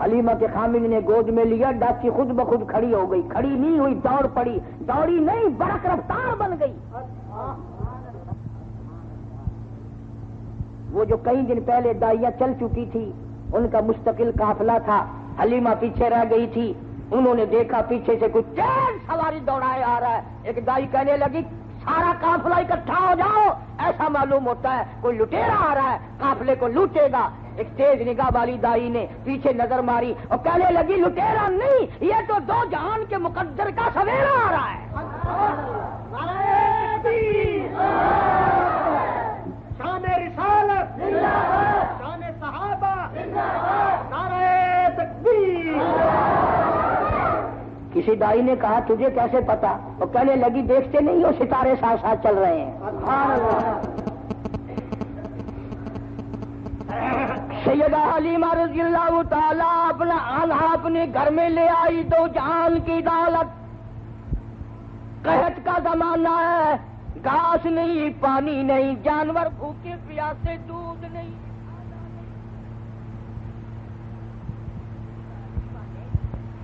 حلیمہ کے خامد نے گود میں لیا، ڈاچی خود بخود کھڑی ہو گئی، کھڑی نہیں ہوئی دوڑ پڑی، دوڑی نہیں برق رفتار بن گئی۔ وہ جو کئی دن پہلے دائیاں چل چکی تھی ان کا مستقل قافلہ تھا، حلیمہ پیچھے رہ گئی تھی، انہوں نے دیکھا پیچھے سے کچھ تیز سواری دوڑائے آ رہا ہے، ایک دائی کہنے لگی سارا قافلہ اکٹھا ہو جاؤ، ایسا معلوم ہوتا ہے کوئی لٹیرا آ رہا ہے، قافلے کو لوٹے گا۔ ایک تیز نگاہ والی دائی نے پیچھے نظر ماری اور کہنے لگی لٹیرا نہیں، یہ تو دو جہان کے مقدر کا سویرا آ رہا ہے۔ شان رسالت، شان صحابہ، نعرہ تکبیر۔ کسی دائی نے کہا تجھے کیسے پتا؟ اور کہنے لگی دیکھتے نہیں ہو ستارے ساتھ ساتھ چل رہے ہیں۔ سیدہ حلیمہ رضی اللہ تعالی اپنے گھر میں لے آئی دو جہان کی دولت۔ قحط کا زمانہ ہے، گھاس نہیں، پانی نہیں، جانور بھوکے پیاسے، دودھ نہیں۔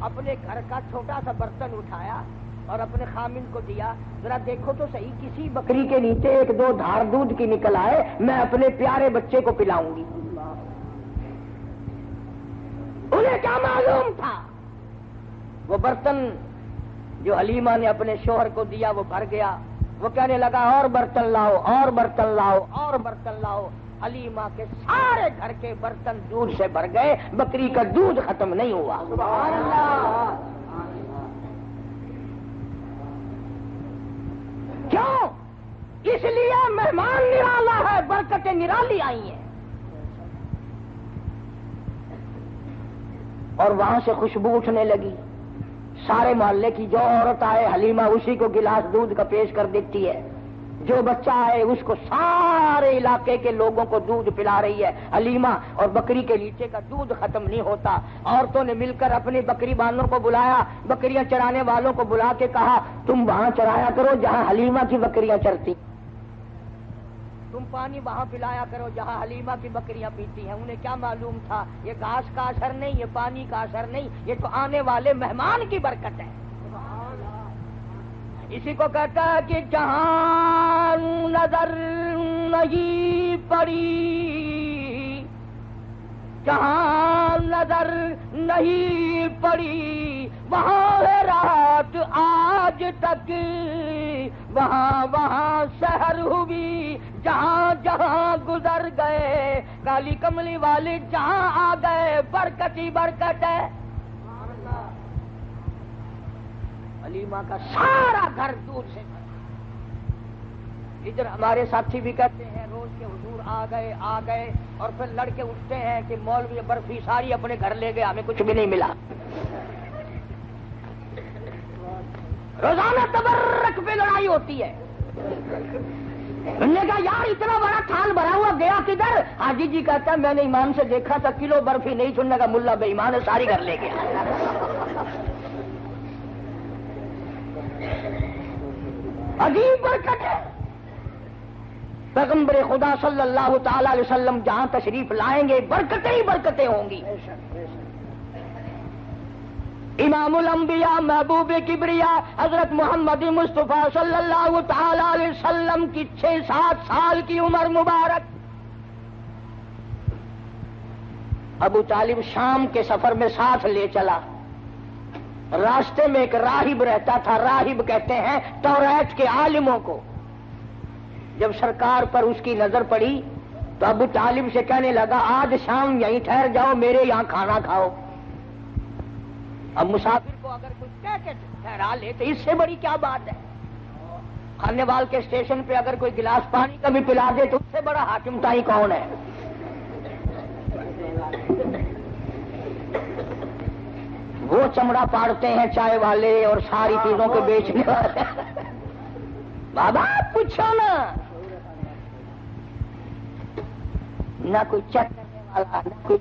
اپنے گھر کا چھوٹا سا برتن اٹھایا اور اپنے خامن کو دیا، ذرا دیکھو تو صحیح کسی بکری کے نیچے ایک دو دھار دودھ کی نکل آئے، میں اپنے پیارے بچے کو پلاؤں گی۔ انہیں کیا معلوم تھا؟ وہ برتن جو حلیمہ نے اپنے شوہر کو دیا وہ بھر گیا۔ وہ کہنے لگا اور برتن لاؤ، اور برتن لاؤ، اور برتن لاؤ۔ حلیمہ کے سارے گھر کے برتن دودھ سے بھر گئے، بکری کا دودھ ختم نہیں ہوا۔ سبحان اللہ۔ کیوں؟ اس لیے مہمان نرالا ہے، برکتیں نرالی آئی ہیں۔ اور وہاں سے خوشبو اٹھنے لگی، سارے محلے کی جو عورت آئے حلیمہ اسی کو گلاس دودھ کا پیش کر دیتی ہے، جو بچہ آئے اس کو سارے علاقے کے لوگوں کو دودھ پلا رہی ہے حلیمہ، اور بکری کے نیچے کا دودھ ختم نہیں ہوتا۔ عورتوں نے مل کر اپنی بکری بانوں کو بلایا، بکریاں چرانے والوں کو بلا کے کہا تم وہاں چرایا کرو جہاں حلیمہ کی بکریاں چرتی، تم پانی وہاں پلایا کرو جہاں حلیمہ کی بکریاں پیتی ہیں۔ انہیں کیا معلوم تھا یہ گھاس کا اثر نہیں، یہ پانی کا اثر نہیں، یہ تو آنے والے مہمان کی برکت ہے۔ اسی کو کہتا ہے کہ جہاں نظر نہیں پڑی، جہاں نظر نہیں پڑی وہاں ہے رات آج تک، وہاں وہاں سحر ہوئی، جہاں جہاں گزر گئے کالی کملی والے جہاں آ گئے، برکت ہی برکت ہے۔ حلیمہ کا سارا گھر دودھ سے بھرا۔ ادھر ہمارے ساتھی بھی کہتے ہیں روز کے حضور آ گئے اور پھر لڑکے اٹھتے ہیں کہ مولوی برفی ساری اپنے گھر لے گئے، ہمیں کچھ بھی نہیں ملا۔ روزانہ تبرک پہ لڑائی ہوتی ہے۔ انہوں نے کہا یار اتنا بڑا تھال بھرا ہوا گیا کدھر؟ حاجی جی کہتا ہے میں نے ایمان سے دیکھا تھا کلو برفی نہیں چھوڑنے کا، ملا بے ایمان ہے ساری گھر لے گیا۔ عجیب برکت ہے۔ پیغمبر خدا صلی اللہ تعالی علیہ وسلم جہاں تشریف لائیں گے برکتیں ہی برکتیں ہوں گی۔ امام الانبیاء محبوب کبریا حضرت محمد مصطفیٰ صلی اللہ تعالی علیہ وسلم کی 6-7 سال کی عمر مبارک، ابو طالب شام کے سفر میں ساتھ لے چلا۔ راستے میں ایک راہب رہتا تھا، راہب کہتے ہیں توریت کے عالموں کو۔ جب سرکار پر اس کی نظر پڑی تو ابو طالب سے کہنے لگا آج شام یہیں ٹھہر جاؤ، میرے یہاں کھانا کھاؤ۔ اب مسافر کو اگر کوئی کہہ کے ٹھہرا لے تو اس سے بڑی کیا بات ہے؟ کھانے وال کے اسٹیشن پہ اگر کوئی گلاس پانی کا بھی پلا دے تو اس سے بڑا حاکم تائی کون ہے؟ وہ چمڑا پاڑتے ہیں چائے والے اور ساری چیزوں کو بیچنے والے۔ بابا پوچھو نا، نہ کوئی چیک کرنے والا، نہ کوئی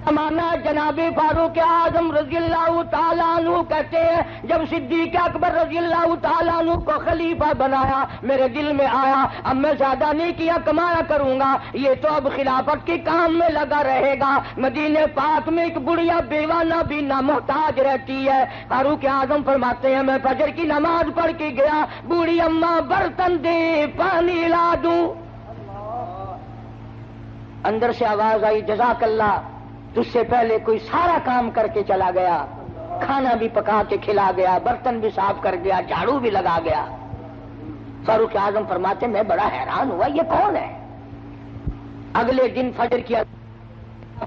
زمانہ جناب فاروق اعظم رضی اللہ تعالیٰ عنہ کہتے ہیں جب صدیق اکبر رضی اللہ تعالیٰ عنہ کو خلیفہ بنایا میرے دل میں آیا اب میں زیادہ نہیں کیا کمایا کروں گا، یہ تو اب خلافت کے کام میں لگا رہے گا۔ مدینے پاک میں ایک بڑھیا بیوہ نہ بھی نہ محتاج رہتی ہے۔ فاروق اعظم فرماتے ہیں میں فجر کی نماز پڑھ کے گیا، بوڑھی اماں برتن دے پانی لا دوں، اندر سے آواز آئی جزاک اللہ، تجھ سے پہلے کوئی سارا کام کر کے چلا گیا، کھانا بھی پکا کے کھلا گیا، برتن بھی صاف کر گیا، جھاڑو بھی لگا گیا۔ فاروق اعظم فرماتے میں بڑا حیران ہوا یہ کون ہے۔ اگلے دن فجر کیا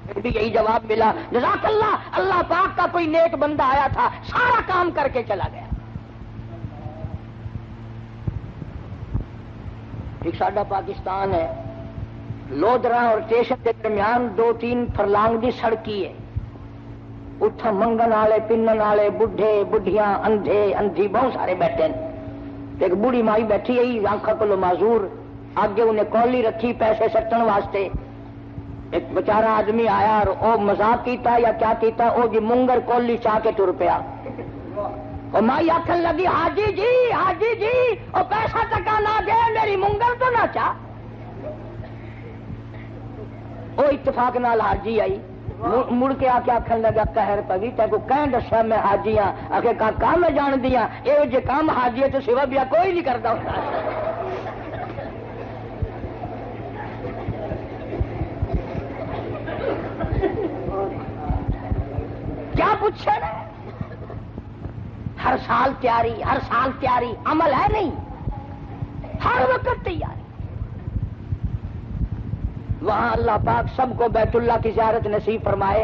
پھر بھی یہی جواب ملا جزاک اللہ، اللہ پاک کا کوئی نیک بندہ آیا تھا سارا کام کر کے چلا گیا۔ ایک ساڈا پاکستان ہے، لودرا اور اسٹیشن کے درمیان 2-3 فرلانگ دی سڑکی ہے، اتھا منگن والے پنن والے بڈھے بڈھیاں اندھے اندھی بہت سارے بیٹھے ہیں۔ ایک بوڑھی مائی بیٹھی ہے آنکھا کو معذور، آگے انہیں کولی رکھی پیسے سٹن واسطے۔ ایک بیچارہ آدمی آیا اور او مذاق کیتا یا کیا کیتا، او جی منگر کولی چاہ کے ٹر پیا۔ اور مائی آخر لگی حاجی جی او پیسہ ٹکا نہ دے میری منگر تو نہ چاہ۔ وہ اتفاق نال حاجی آئی، مڑ کے آ کے آخر لگا قہر پوی تینوں کہیں دسیا میں حاجی ہاں، آخر کاکا میں جان دیا یہ جے کام حاجی ہے تو سوا بیا کوئی نہیں کرتا ہوتا۔ کیا پوچھے نا، ہر سال تیاری عمل ہے نہیں، ہر وقت تیاری۔ وہاں اللہ پاک سب کو بیت اللہ کی زیارت نصیب فرمائے۔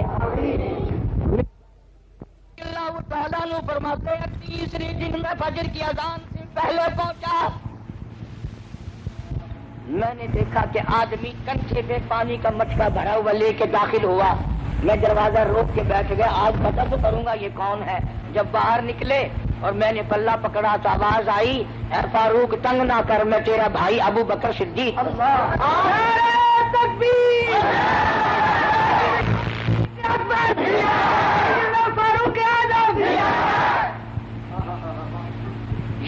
اللہ تعالیٰ نے فرماتے ہیں تیسری دن میں فجر کی اذان سے پہلے پہنچا، میں نے دیکھا کہ آدمی کنچے پہ پانی کا مٹکا بھرا ہوا لے کے داخل ہوا۔ میں دروازہ روک کے بیٹھ گیا، آج پتہ تو کروں گا یہ کون ہے۔ جب باہر نکلے اور میں نے پلہ پکڑا تو آواز آئی اے فاروق تنگ نہ کر، میں تیرا بھائی ابو بکر صدیق۔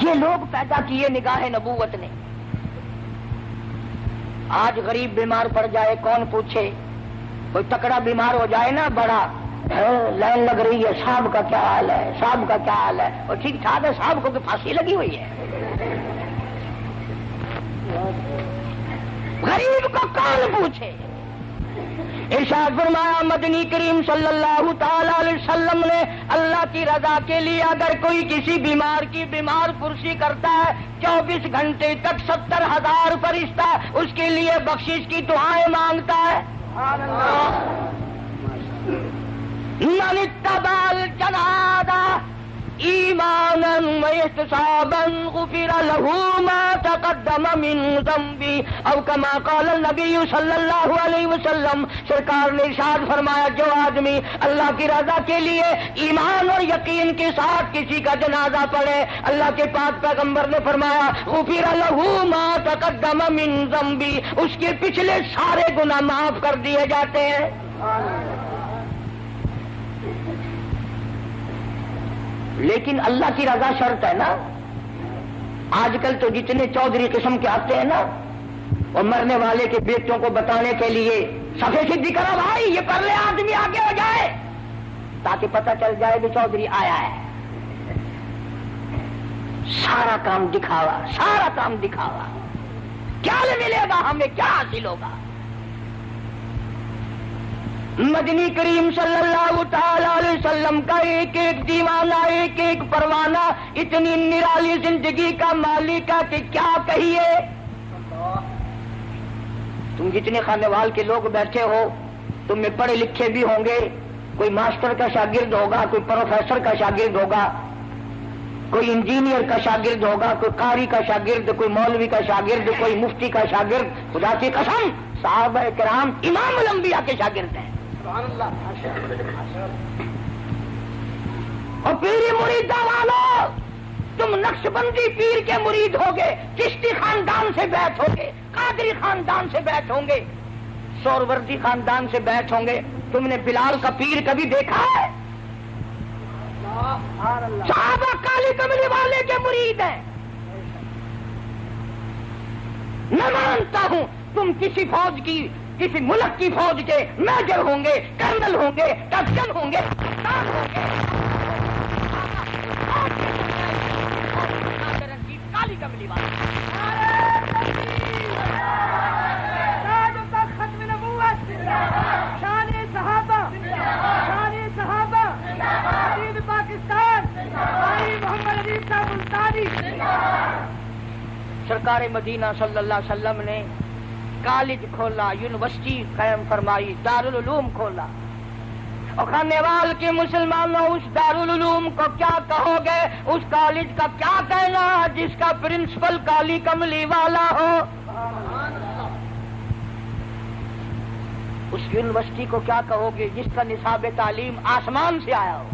یہ لوگ پیدا کیے نگاہ نبوت نے۔ آج غریب بیمار پڑ جائے کون پوچھے، کوئی تکڑا بیمار ہو جائے نا بڑا لائن لگ رہی ہے صاحب کا کیا حال ہے، صاحب کا کیا حال ہے، اور ٹھیک ٹھاک ہے صاحب کو پھانسی لگی ہوئی ہے۔ غریب کو کون پوچھے۔ ارشاد فرمایا مدنی کریم صلی اللہ تعالی علیہ وسلم نے اللہ کی رضا کے لیے اگر کوئی کسی بیمار کی بیمار پرسی کرتا ہے 24 گھنٹے تک 70,000 فرشتہ اس کے لیے بخشش کی دعائیں مانگتا ہے۔ من اتبع الجنازہ ایمانا واحتسابا غفر له ما تقدم من ذنبی او کما قال النبی صلی اللہ علیہ وسلم۔ سرکار نے ارشاد فرمایا جو آدمی اللہ کی رضا کے لیے ایمان اور یقین کے ساتھ کسی کا جنازہ پڑھے، اللہ کے پاک پیغمبر نے فرمایا غفر له ما تقدم من ذنبی، اس کے پچھلے سارے گناہ معاف کر دیے جاتے ہیں۔ لیکن اللہ کی رضا شرط ہے نا۔ آج کل تو جتنے چودھری قسم کے آتے ہیں نا، اور مرنے والے کے بیٹوں کو بتانے کے لیے صفے سیدھی کرو بھائی یہ پرلے آدمی آگے ہو جائے تاکہ پتہ چل جائے کہ چودھری آیا ہے۔ سارا کام دکھاوا، کیا ملے گا ہمیں، کیا حاصل ہوگا۔ مدنی کریم صلی اللہ تعالی علیہ وسلم کا ایک ایک دیوانہ، ایک ایک پروانہ، اتنی نرالی زندگی کا مالک ہے کہ کیا کہیے۔ تم جتنے خانے وال کے لوگ بیٹھے ہو تم میں پڑھے لکھے بھی ہوں گے، کوئی ماسٹر کا شاگرد ہوگا، کوئی پروفیسر کا شاگرد ہوگا، کوئی انجینئر کا شاگرد ہوگا، کوئی قاری کا شاگرد، کوئی مولوی کا شاگرد، کوئی مفتی کا شاگرد۔ خدا کی قسم صحابہ کرام امام الانبیاء کے شاگرد ہیں۔ اور پیری مریدہ والو تم نقشبندی پیر کے مرید ہوگے، چشتی خاندان سے بیعت ہوگے، قادری خاندان سے بیعت ہوں گے، سوروردی خاندان سے بیعت ہوں گے. تم نے بلال کا پیر کبھی دیکھا ہے؟ صحابہ کالی کملی والے کے مرید ہیں. میں مانتا ہوں تم کسی فوج کی، کسی ملک کی فوج کے میجر ہوں گے، کرنل ہوں گے، کیپٹن ہوں گے، کپتان ہوں گے، کالی کملی والے. ختم نبوت، شان صحابہ، شان صحابہ، عزیز پاکستان، بھائی محمد علی صاحب ملتانی. سرکار مدینہ صلی اللہ علیہ وسلم نے کالج کھولا، یونیورسٹی قائم فرمائی، دارالعلوم کھولا. اور خانیوال کے مسلمانوں اس دارالعلوم کو کیا کہو گے؟ اس کالج کا کیا کہنا جس کا پرنسپل کالی کملی والا ہو؟ اس یونیورسٹی کو کیا کہو گے جس کا نصاب تعلیم آسمان سے آیا ہو؟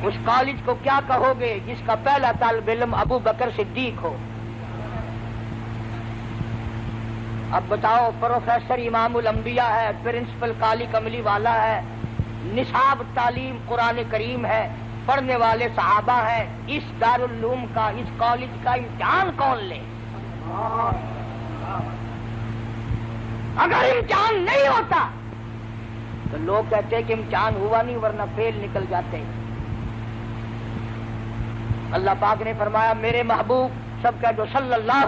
اس کالج کو کیا کہو گے جس کا پہلا طالب علم ابو بکر صدیق ہو؟ اب بتاؤ، پروفیسر امام الانبیاء ہے، پرنسپل کالی کملی والا ہے، نصاب تعلیم قرآن کریم ہے، پڑھنے والے صحابہ ہیں. اس دارالعلوم کا، اس کالج کا امتحان کون لے؟ اگر امتحان نہیں ہوتا تو لوگ کہتے کہ امتحان ہوا نہیں ورنہ فیل نکل جاتے. اللہ پاک نے فرمایا میرے محبوب، سب کہہ دو صلی اللہ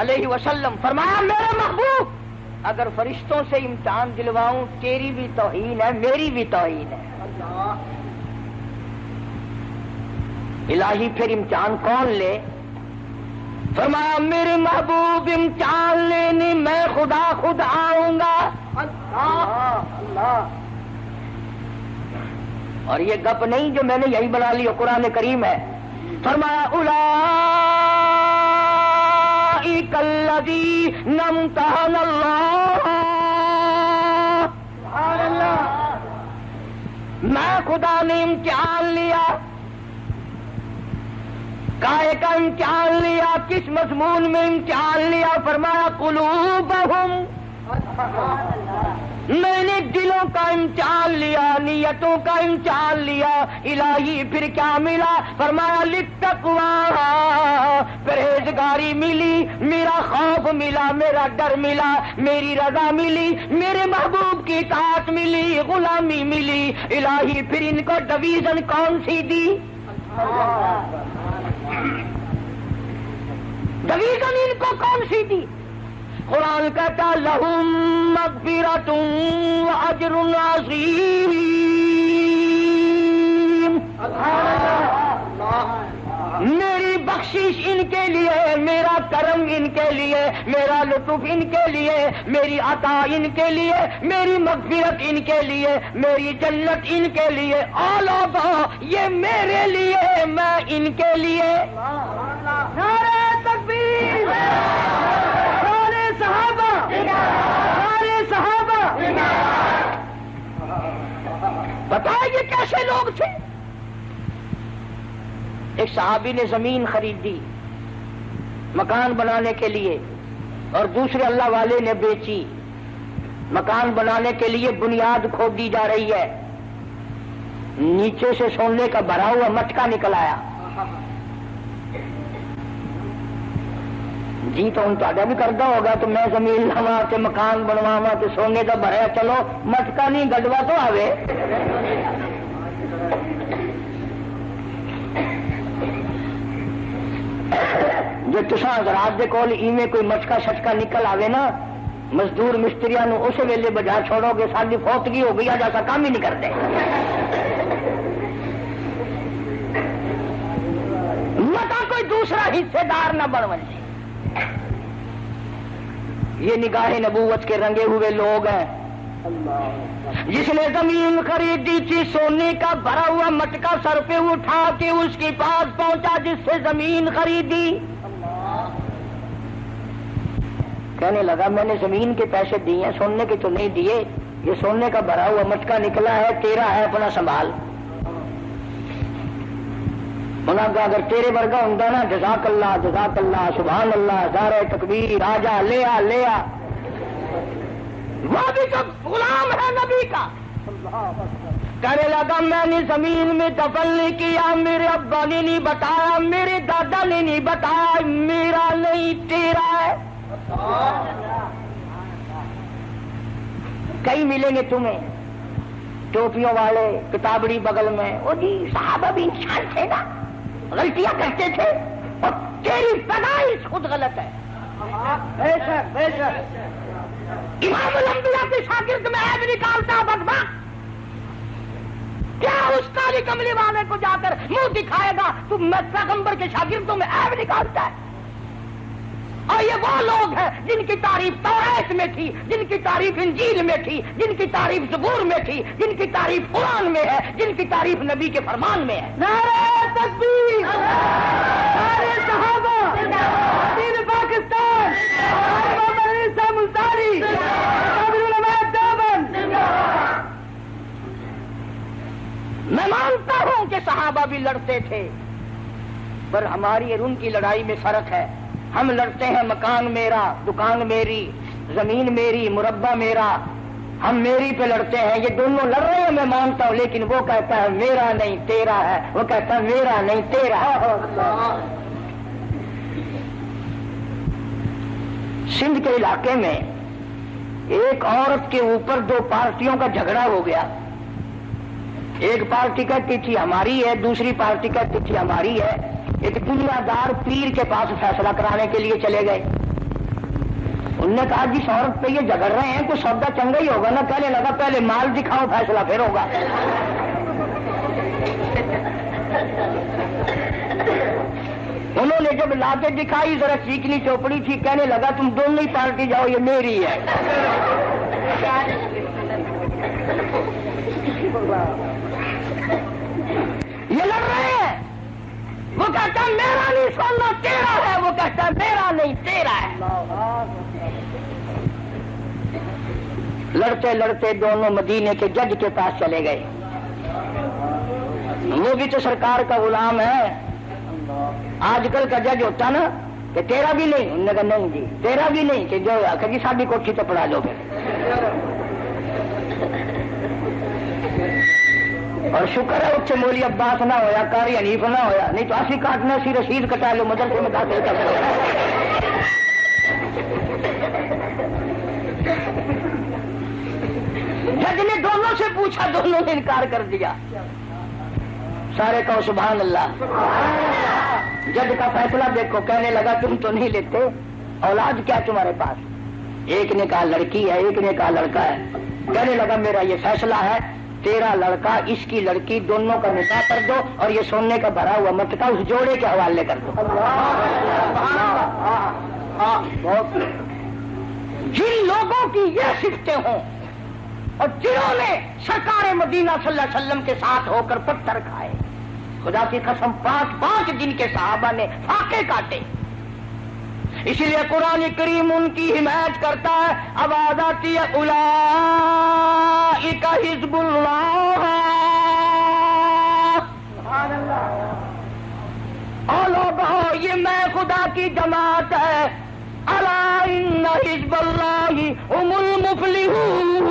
علیہ وسلم، فرمایا میرے محبوب اگر فرشتوں سے امتحان دلواؤں تیری بھی توہین ہے، میری بھی توہین ہے. الہی پھر امتحان کون لے؟ فرمایا میرے محبوب امتحان لینے میں خدا خود آؤں گا. اللہ. اور یہ گپ نہیں جو میں نے یہی بنا لی، قرآن کریم ہے. فرمایا اولئک الذین امتحن اللہ. میں خدا نے امتحان لیا. کائے کا امتحان لیا؟ کس مضمون میں امتحان لیا؟ فرمایا قلوبہم. میں نے دلوں کا امتحان لیا، نیتوں کا امتحان لیا. الہی پھر کیا ملا؟ فرمایا للتقوی، پرہیزگاری ملی، میرا خوف ملا، میرا ڈر ملا، میری رضا ملی، میرے محبوب کی اطاعت ملی، غلامی ملی. الہی پھر ان کو ڈویژن کون سی دی؟ ڈویژن ان کو کون سی دی؟ قرآن کہتا لہم مغفرۃ واجر عظیم. میری بخشش ان کے لیے، میرا کرم ان کے لیے، میرا لطف ان کے لیے، میری عطا ان کے لیے، میری مغفرت ان کے لیے، میری جنت ان کے لیے. آل آف یہ میرے لیے، میں ان کے لیے. نعرہ تکبیر، سارے صحابہ، سارے صحابہ. بتائیں یہ کیسے لوگ تھے؟ ایک صحابی نے زمین خریدی مکان بنانے کے لیے، اور دوسرے اللہ والے نے بیچی. مکان بنانے کے لیے بنیاد کھودی جا رہی ہے، نیچے سے سونے کا بھرا ہوا مٹکا نکل آیا. جی تو ہوں تا بھی کرتا ہوگا تو میں زمین لوا تے مکان بنواوا تے سونے کا بھرا، چلو مٹکا نہیں گڈوا تو آوے. جو تساں حضرات دے کول ایویں کوئی مٹکا شٹکا نکل آوے نا، مزدور مستریاں نو اس ویلے بجا چھوڑو گے ساری فوتگی ہو گئی، آج ایسا کام ہی نہیں کرتے. متا کوئی دوسرا حصے دار نہ بن جائے. یہ نگاہ نبوت کے رنگے ہوئے لوگ ہیں. جس نے زمین خریدی تھی سونے کا بھرا ہوا مٹکا سر پہ اٹھا کے اس کے پاس پہنچا جس سے زمین خریدی. کہنے لگا میں نے زمین کے پیسے دیے ہیں، سونے کے تو نہیں دیے، یہ سونے کا بھرا ہوا مٹکا نکلا ہے، تیرا ہے، اپنا سنبھال. انہوں کا اگر تیرے ورگا ہوں نا جزاک اللہ سبحان اللہ نعرہ تکبیر آجا لیا وہ بھی تو غلام ہے نبی کا. کہنے لگا میں نے زمین میں دفن نہیں کیا، میرے ابا نے نہیں بتایا، میرے دادا نے نہیں بتایا، میرا نہیں تیرا ہے. کئی ملیں گے تمہیں ٹوپیوں والے کتابڑی بغل میں، وہ جی صحابہ بھی انسان تھے نا، غلطیاں کرتے تھے، اور تیری پیدائش خود غلط ہے. امام الانبیاء کے شاگرد میں عیب نکالتا بدبخت، کیا اس کالی کملی والے کو جا کر منہ دکھائے گا؟ تم میں پیغمبر کے شاگردوں میں عیب نکالتا ہے. اور یہ وہ لوگ ہیں جن کی تعریف توریت میں تھی، جن کی تعریف انجیل میں تھی، جن کی تعریف زبور میں تھی، جن کی تعریف قرآن میں ہے، جن کی تعریف نبی کے فرمان میں ہے. نعرہ تکبیر، نعرہ صحابہ، دین پاکستان، محمد عیسیٰ ملتانی، کابل علماء دیوبند. میں مانتا ہوں کہ صحابہ بھی لڑتے تھے، پر ہماری اور ان کی لڑائی میں فرق ہے. ہم لڑتے ہیں مکان میرا، دکان میری، زمین میری، مربع میرا، ہم میری پہ لڑتے ہیں. یہ دونوں لڑ رہے ہیں میں مانتا ہوں، لیکن وہ کہتا ہے میرا نہیں تیرا ہے، وہ کہتا ہے میرا نہیں تیرا ہے. سندھ کے علاقے میں ایک عورت کے اوپر دو پارٹیوں کا جھگڑا ہو گیا. ایک پارٹی کہتی تھی ہماری ہے، دوسری پارٹی کہتی تھی ہماری ہے. ایک دنیا دار پیر کے پاس فیصلہ کرانے کے لیے چلے گئے. انہوں نے کہا جس عورت پہ یہ جھگڑ رہے ہیں کوئی سودا چنگا ہی ہوگا نا. کہنے لگا پہلے مال دکھاؤ فیصلہ پھر ہوگا. انہوں نے جب لا کے دکھائی ذرا چیکنی چوپڑی تھی، کہنے لگا تم دونوں ہی پارٹی جاؤ، یہ میری ہے. یہ لڑ رہے ہیں، وہ کہتا ہے میرا نہیں سونا تیرا ہے، وہ کہتا ہے میرا نہیں تیرا ہے. لڑتے لڑتے دونوں مدینے کے جج کے پاس چلے گئے. وہ بھی تو سرکار کا غلام ہے. آج کل کا جج ہوتا نا کہ تیرا بھی نہیں، انہوں نے کہا نہیں جی تیرا بھی نہیں، کہ جو جی ساری کوٹھی تو پڑھا لو گے. اور شکر ہے اس سے مولی عباس نہ ہویا، قاری حنیف نہ ہویا، نہیں تو اسی کاٹنا سی رشید کٹا لو مدرسے میں داخل کر دو. جج نے دونوں سے پوچھا، دونوں نے انکار کر دیا. سارے کہو سبحان اللہ. جج کا فیصلہ دیکھو. کہنے لگا تم تو نہیں لیتے، اولاد کیا تمہارے پاس؟ ایک نے کہا لڑکی ہے، ایک نے کہا لڑکا ہے. کہنے لگا میرا یہ فیصلہ ہے، تیرا لڑکا اس کی لڑکی دونوں کا نکاح کر دو، اور یہ سونے کا بھرا ہوا مٹکا اس جوڑے کے حوالے کر دو. جن لوگوں کی یہ صفتیں ہوں اور جنہوں نے سرکار مدینہ صلی اللہ علیہ وسلم کے ساتھ ہو کر پتھر کھائے، خدا کی قسم 5 دن کے صحابہ نے فاقے کاٹے. اس لیے قرآن کریم ان کی حمایت کرتا ہے. آواز آتی ہے اولئک حزب اللہ. اور لوگوں یہ میں خدا کی جماعت ہے. الا ان حزب اللہ هم المفلحون.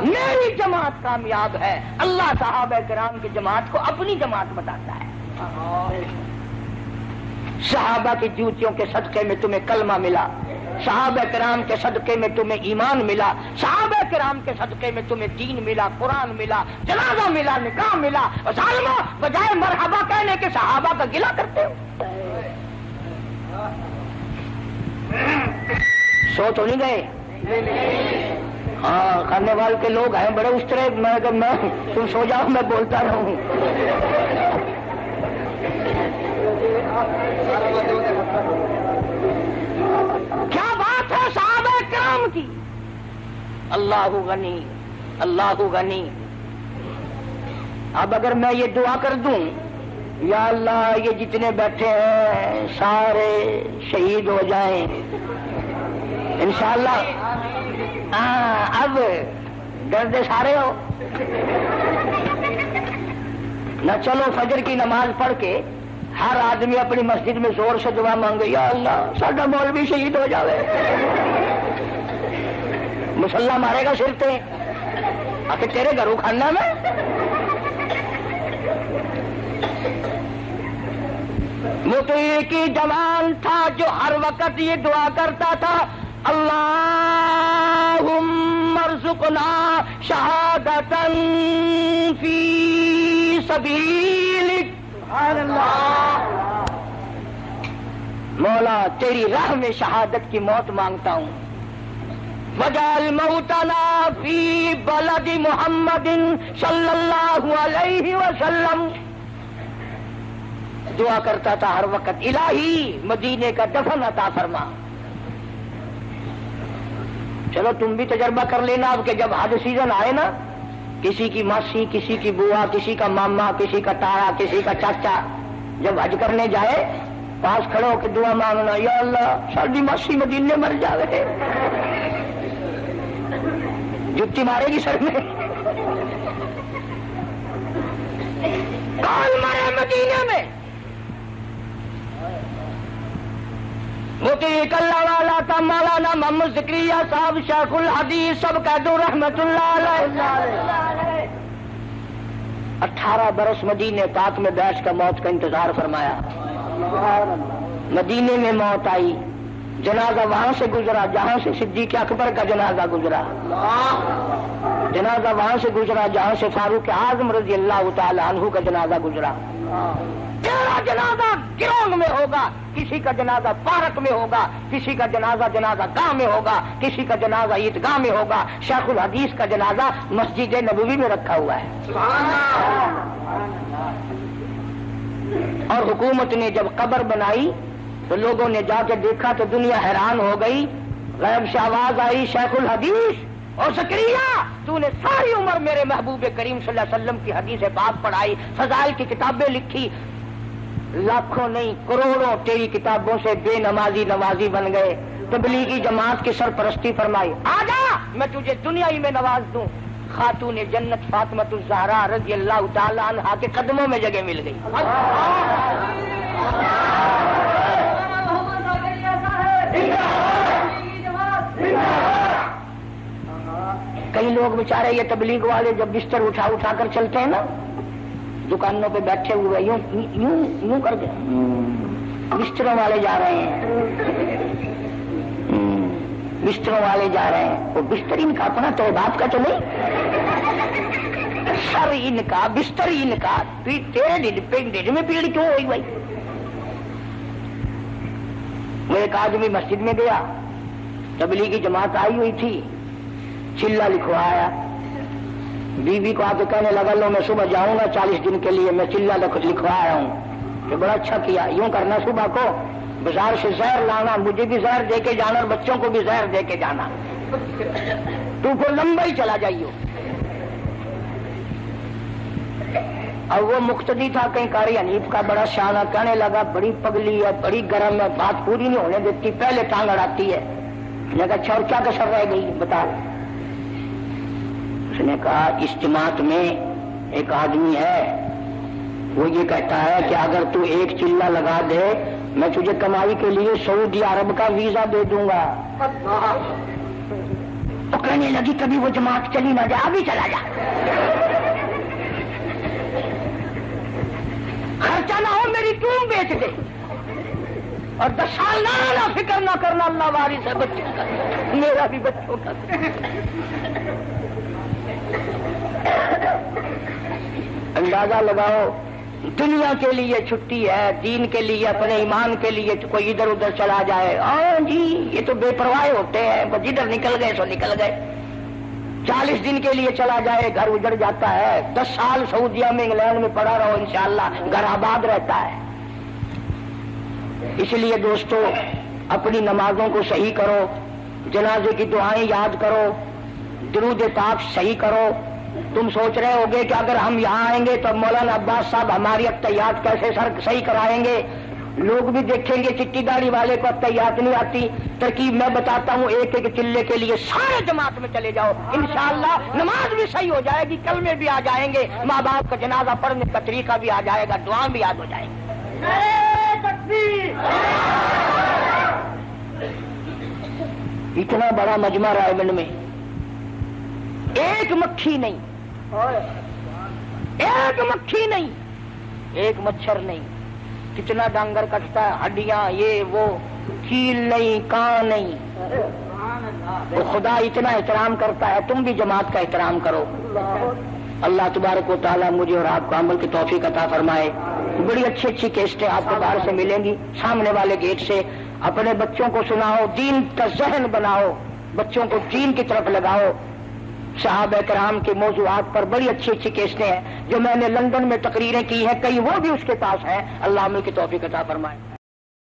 میری جماعت کامیاب ہے. اللہ صحابہ کرام کی جماعت کو اپنی جماعت بتاتا ہے. صحابہ کی جوتیوں کے صدقے میں تمہیں کلمہ ملا، صحابہ کرام کے صدقے میں تمہیں ایمان ملا، صحابہ کرام کے صدقے میں تمہیں دین ملا، قرآن ملا، جنازہ ملا، نکاح ملا. اور ظالموں بجائے مرحبا کہنے کے صحابہ کا گلہ کرتے ہو. سو تو نہیں گئے؟ ہاں کرنے والے کے لوگ ہیں بڑے اس طرح. میں تم سو جاؤ میں بولتا رہوں. کیا بات ہے صحابہ کرام کی. اللہ غنی، اللہ غنی. اب اگر میں یہ دعا کر دوں یا اللہ یہ جتنے بیٹھے ہیں سارے شہید ہو جائیں انشاءاللہ. اب ڈردے سارے ہو. نہ چلو فجر کی نماز پڑھ کے ہر آدمی اپنی مسجد میں زور سے دعا مانگے یا اللہ ساڈا مولوی شہید ہو جاوے، مسلح مارے گا سر تے آخر تیرے گھروں کھانا میں۔ وہ تو ایک ہی جوان تھا جو ہر وقت یہ دعا کرتا تھا اللہم ارزقنا شہادتا فی سبیلک، سبحان اللہ، مولا تیری راہ میں شہادت کی موت مانگتا ہوں، وجعل موتنا فی بلد محمد صلی اللہ علیہ وسلم، دعا کرتا تھا ہر وقت الہی مدینے کا دفن عطا فرما۔ چلو تم بھی تجربہ کر لینا اب کہ جب حج سیزن آئے نا، کسی کی ماسی، کسی کی بوا، کسی کا ماما، کسی کا تایا، کسی کا چاچا جب حج کرنے جائے پاس کھڑے ہو کے دعا مانگنا یا اللہ ساری ماسی مدینے مر جاوے، جتی مارے گی سر میں، کون مرے مدینے میں؟ وہ تو ایک اللہ والا تھا مولانا محمد زکریا صاحب شیخ الحدیث سب کہہ دو رحمت اللہ علیہ، 18 برس مدینے پاک میں بیٹھ کر موت کا انتظار فرمایا، مدینے میں موت آئی، جنازہ وہاں سے گزرا جہاں سے صدیق اکبر کا جنازہ گزرا، جنازہ وہاں سے گزرا جہاں سے فاروق اعظم رضی اللہ تعالی عنہ کا جنازہ گزرا۔ تیرا جنازہ گراؤنڈ میں ہوگا، کسی کا جنازہ پارک میں ہوگا، کسی کا جنازہ گاہ میں ہوگا، کسی کا جنازہ عیدگاہ میں ہوگا، شیخ الحدیث کا جنازہ مسجد نبوی میں رکھا ہوا ہے۔ اور حکومت نے جب قبر بنائی تو لوگوں نے جا کے دیکھا تو دنیا حیران ہو گئی، غیب سے آواز آئی شیخ الحدیث اور زکریا تو نے ساری عمر میرے محبوب کریم صلی اللہ علیہ وسلم کی حدیث پاک پڑھائی، فضائل کی کتابیں لکھی، لاکھوں نہیں کروڑوں تیری کتابوں سے بے نمازی نوازی بن گئے، تبلیغی جماعت کی سرپرستی فرمائی، آجا میں تجھے دنیا ہی میں نواز دوں۔ خاتون جنت فاطمۃ الزہرا رضی اللہ تعالی عنہا کے قدموں میں جگہ مل گئی۔ کئی لوگ بیچارے یہ تبلیغ والے جب بستر اٹھا کر چلتے ہیں نا، دکانوں پہ بیٹھے ہوئے یوں یوں یوں کر کے بستروں والے جا رہے ہیں، بستروں والے جا رہے ہیں، وہ بستر ان کا اپنا تو باپ کا تو نہیں، سر ان کا بستر ان کا، تیرے ڈیڑھ میں پیڑ کیوں ہوئی بھائی؟ وہ ایک آدمی مسجد میں گیا، تبلیغی جماعت آئی ہوئی تھی، چلا لکھوایا، بیوی کو آ کے کہنے لگا لو میں صبح جاؤں گا 40 دن کے لیے، میں چلا لکھوایا ہوں، کہ بڑا اچھا کیا، یوں کرنا صبح کو بازار سے زہر لانا، مجھے بھی زہر دے کے جانا اور بچوں کو بھی زہر دے کے جانا، تو پھر لمبا ہی چلا جائیو۔ اور وہ مقتدی تھا کہیں قاری حنیف کا بڑا شانہ، کہنے لگا بڑی پگلی ہے، بڑی گرم ہے، بات پوری نہیں ہونے دیتی، پہلے ٹانگ اڑاتی ہے۔ میں نے کہا اچھا اور کیا کسر رہ گئی بتا؟ اس نے کہا اجتماعات میں ایک آدمی ہے وہ یہ کہتا ہے کہ اگر تو ایک چلا لگا دے میں تجھے کمائی کے لیے سعودی عرب کا ویزا دے دوں گا۔ تو کہنے لگی کبھی وہ جماعت چلی نہ جا، ابھی چلا جا، خرچہ نہ ہو میری کیوں بیچ دے، اور 10 سال نہ فکر نہ کرنا، اللہ وارث ہے بچوں کا، میرا بھی بچوں کا۔ اندازہ لگاؤ، دنیا کے لیے چھٹی ہے، دین کے لیے، اپنے ایمان کے لیے کوئی ادھر ادھر چلا جائے، ہاں جی یہ تو بے پرواہ ہوتے ہیں، بس ادھر نکل گئے سو نکل گئے، 40 دن کے لیے چلا جائے گھر اجڑ جاتا ہے، 10 سال سعودیہ میں انگلینڈ میں پڑا رہو انشاءاللہ گھر آباد رہتا ہے۔ اس لیے دوستو اپنی نمازوں کو صحیح کرو، جنازے کی دعائیں یاد کرو، درود پاک صحیح کرو۔ تم سوچ رہے ہوگے کہ اگر ہم یہاں آئیں گے تو مولانا عباس صاحب ہماری اقتیات کیسے صحیح کرائیں گے؟ لوگ بھی دیکھیں گے چٹی داڑھی والے کو تیات نہیں آتی، ترکیب میں بتاتا ہوں، ایک ایک چلے کے لیے سارے جماعت میں چلے جاؤ، انشاءاللہ نماز بھی صحیح ہو جائے گی، کلمے بھی آ جائیں گے، ماں باپ کا جنازہ پڑھنے کا طریقہ بھی آ جائے گا، دعا بھی یاد ہو جائے گی۔ اتنا بڑا مجمع رائے گنج میں ایک مکھی نہیں، ایک مکھی نہیں، ایک مچھر نہیں، کتنا ڈانگر کٹتا ہے، ہڈیاں یہ وہ، کیل نہیں، کان نہیں، تو خدا اتنا احترام کرتا ہے، تم بھی جماعت کا احترام کرو۔ اللہ تبارک و تعالیٰ مجھے اور آپ کو عمل کی توفیق عطا فرمائے۔ بڑی اچھی اچھی کیسٹیں آپ کو باہر سے ملیں گی، سامنے والے گیٹ سے اپنے بچوں کو سناؤ، دین کا ذہن بناؤ، بچوں کو دین کی طرف لگاؤ۔ صحابہ کرام کے موضوعات پر بڑی اچھی اچھی کیسٹیں ہیں جو میں نے لندن میں تقریریں کی ہیں، کئی وہ بھی اس کے پاس ہیں، اللہ عمل کی توفیق عطا فرمائے۔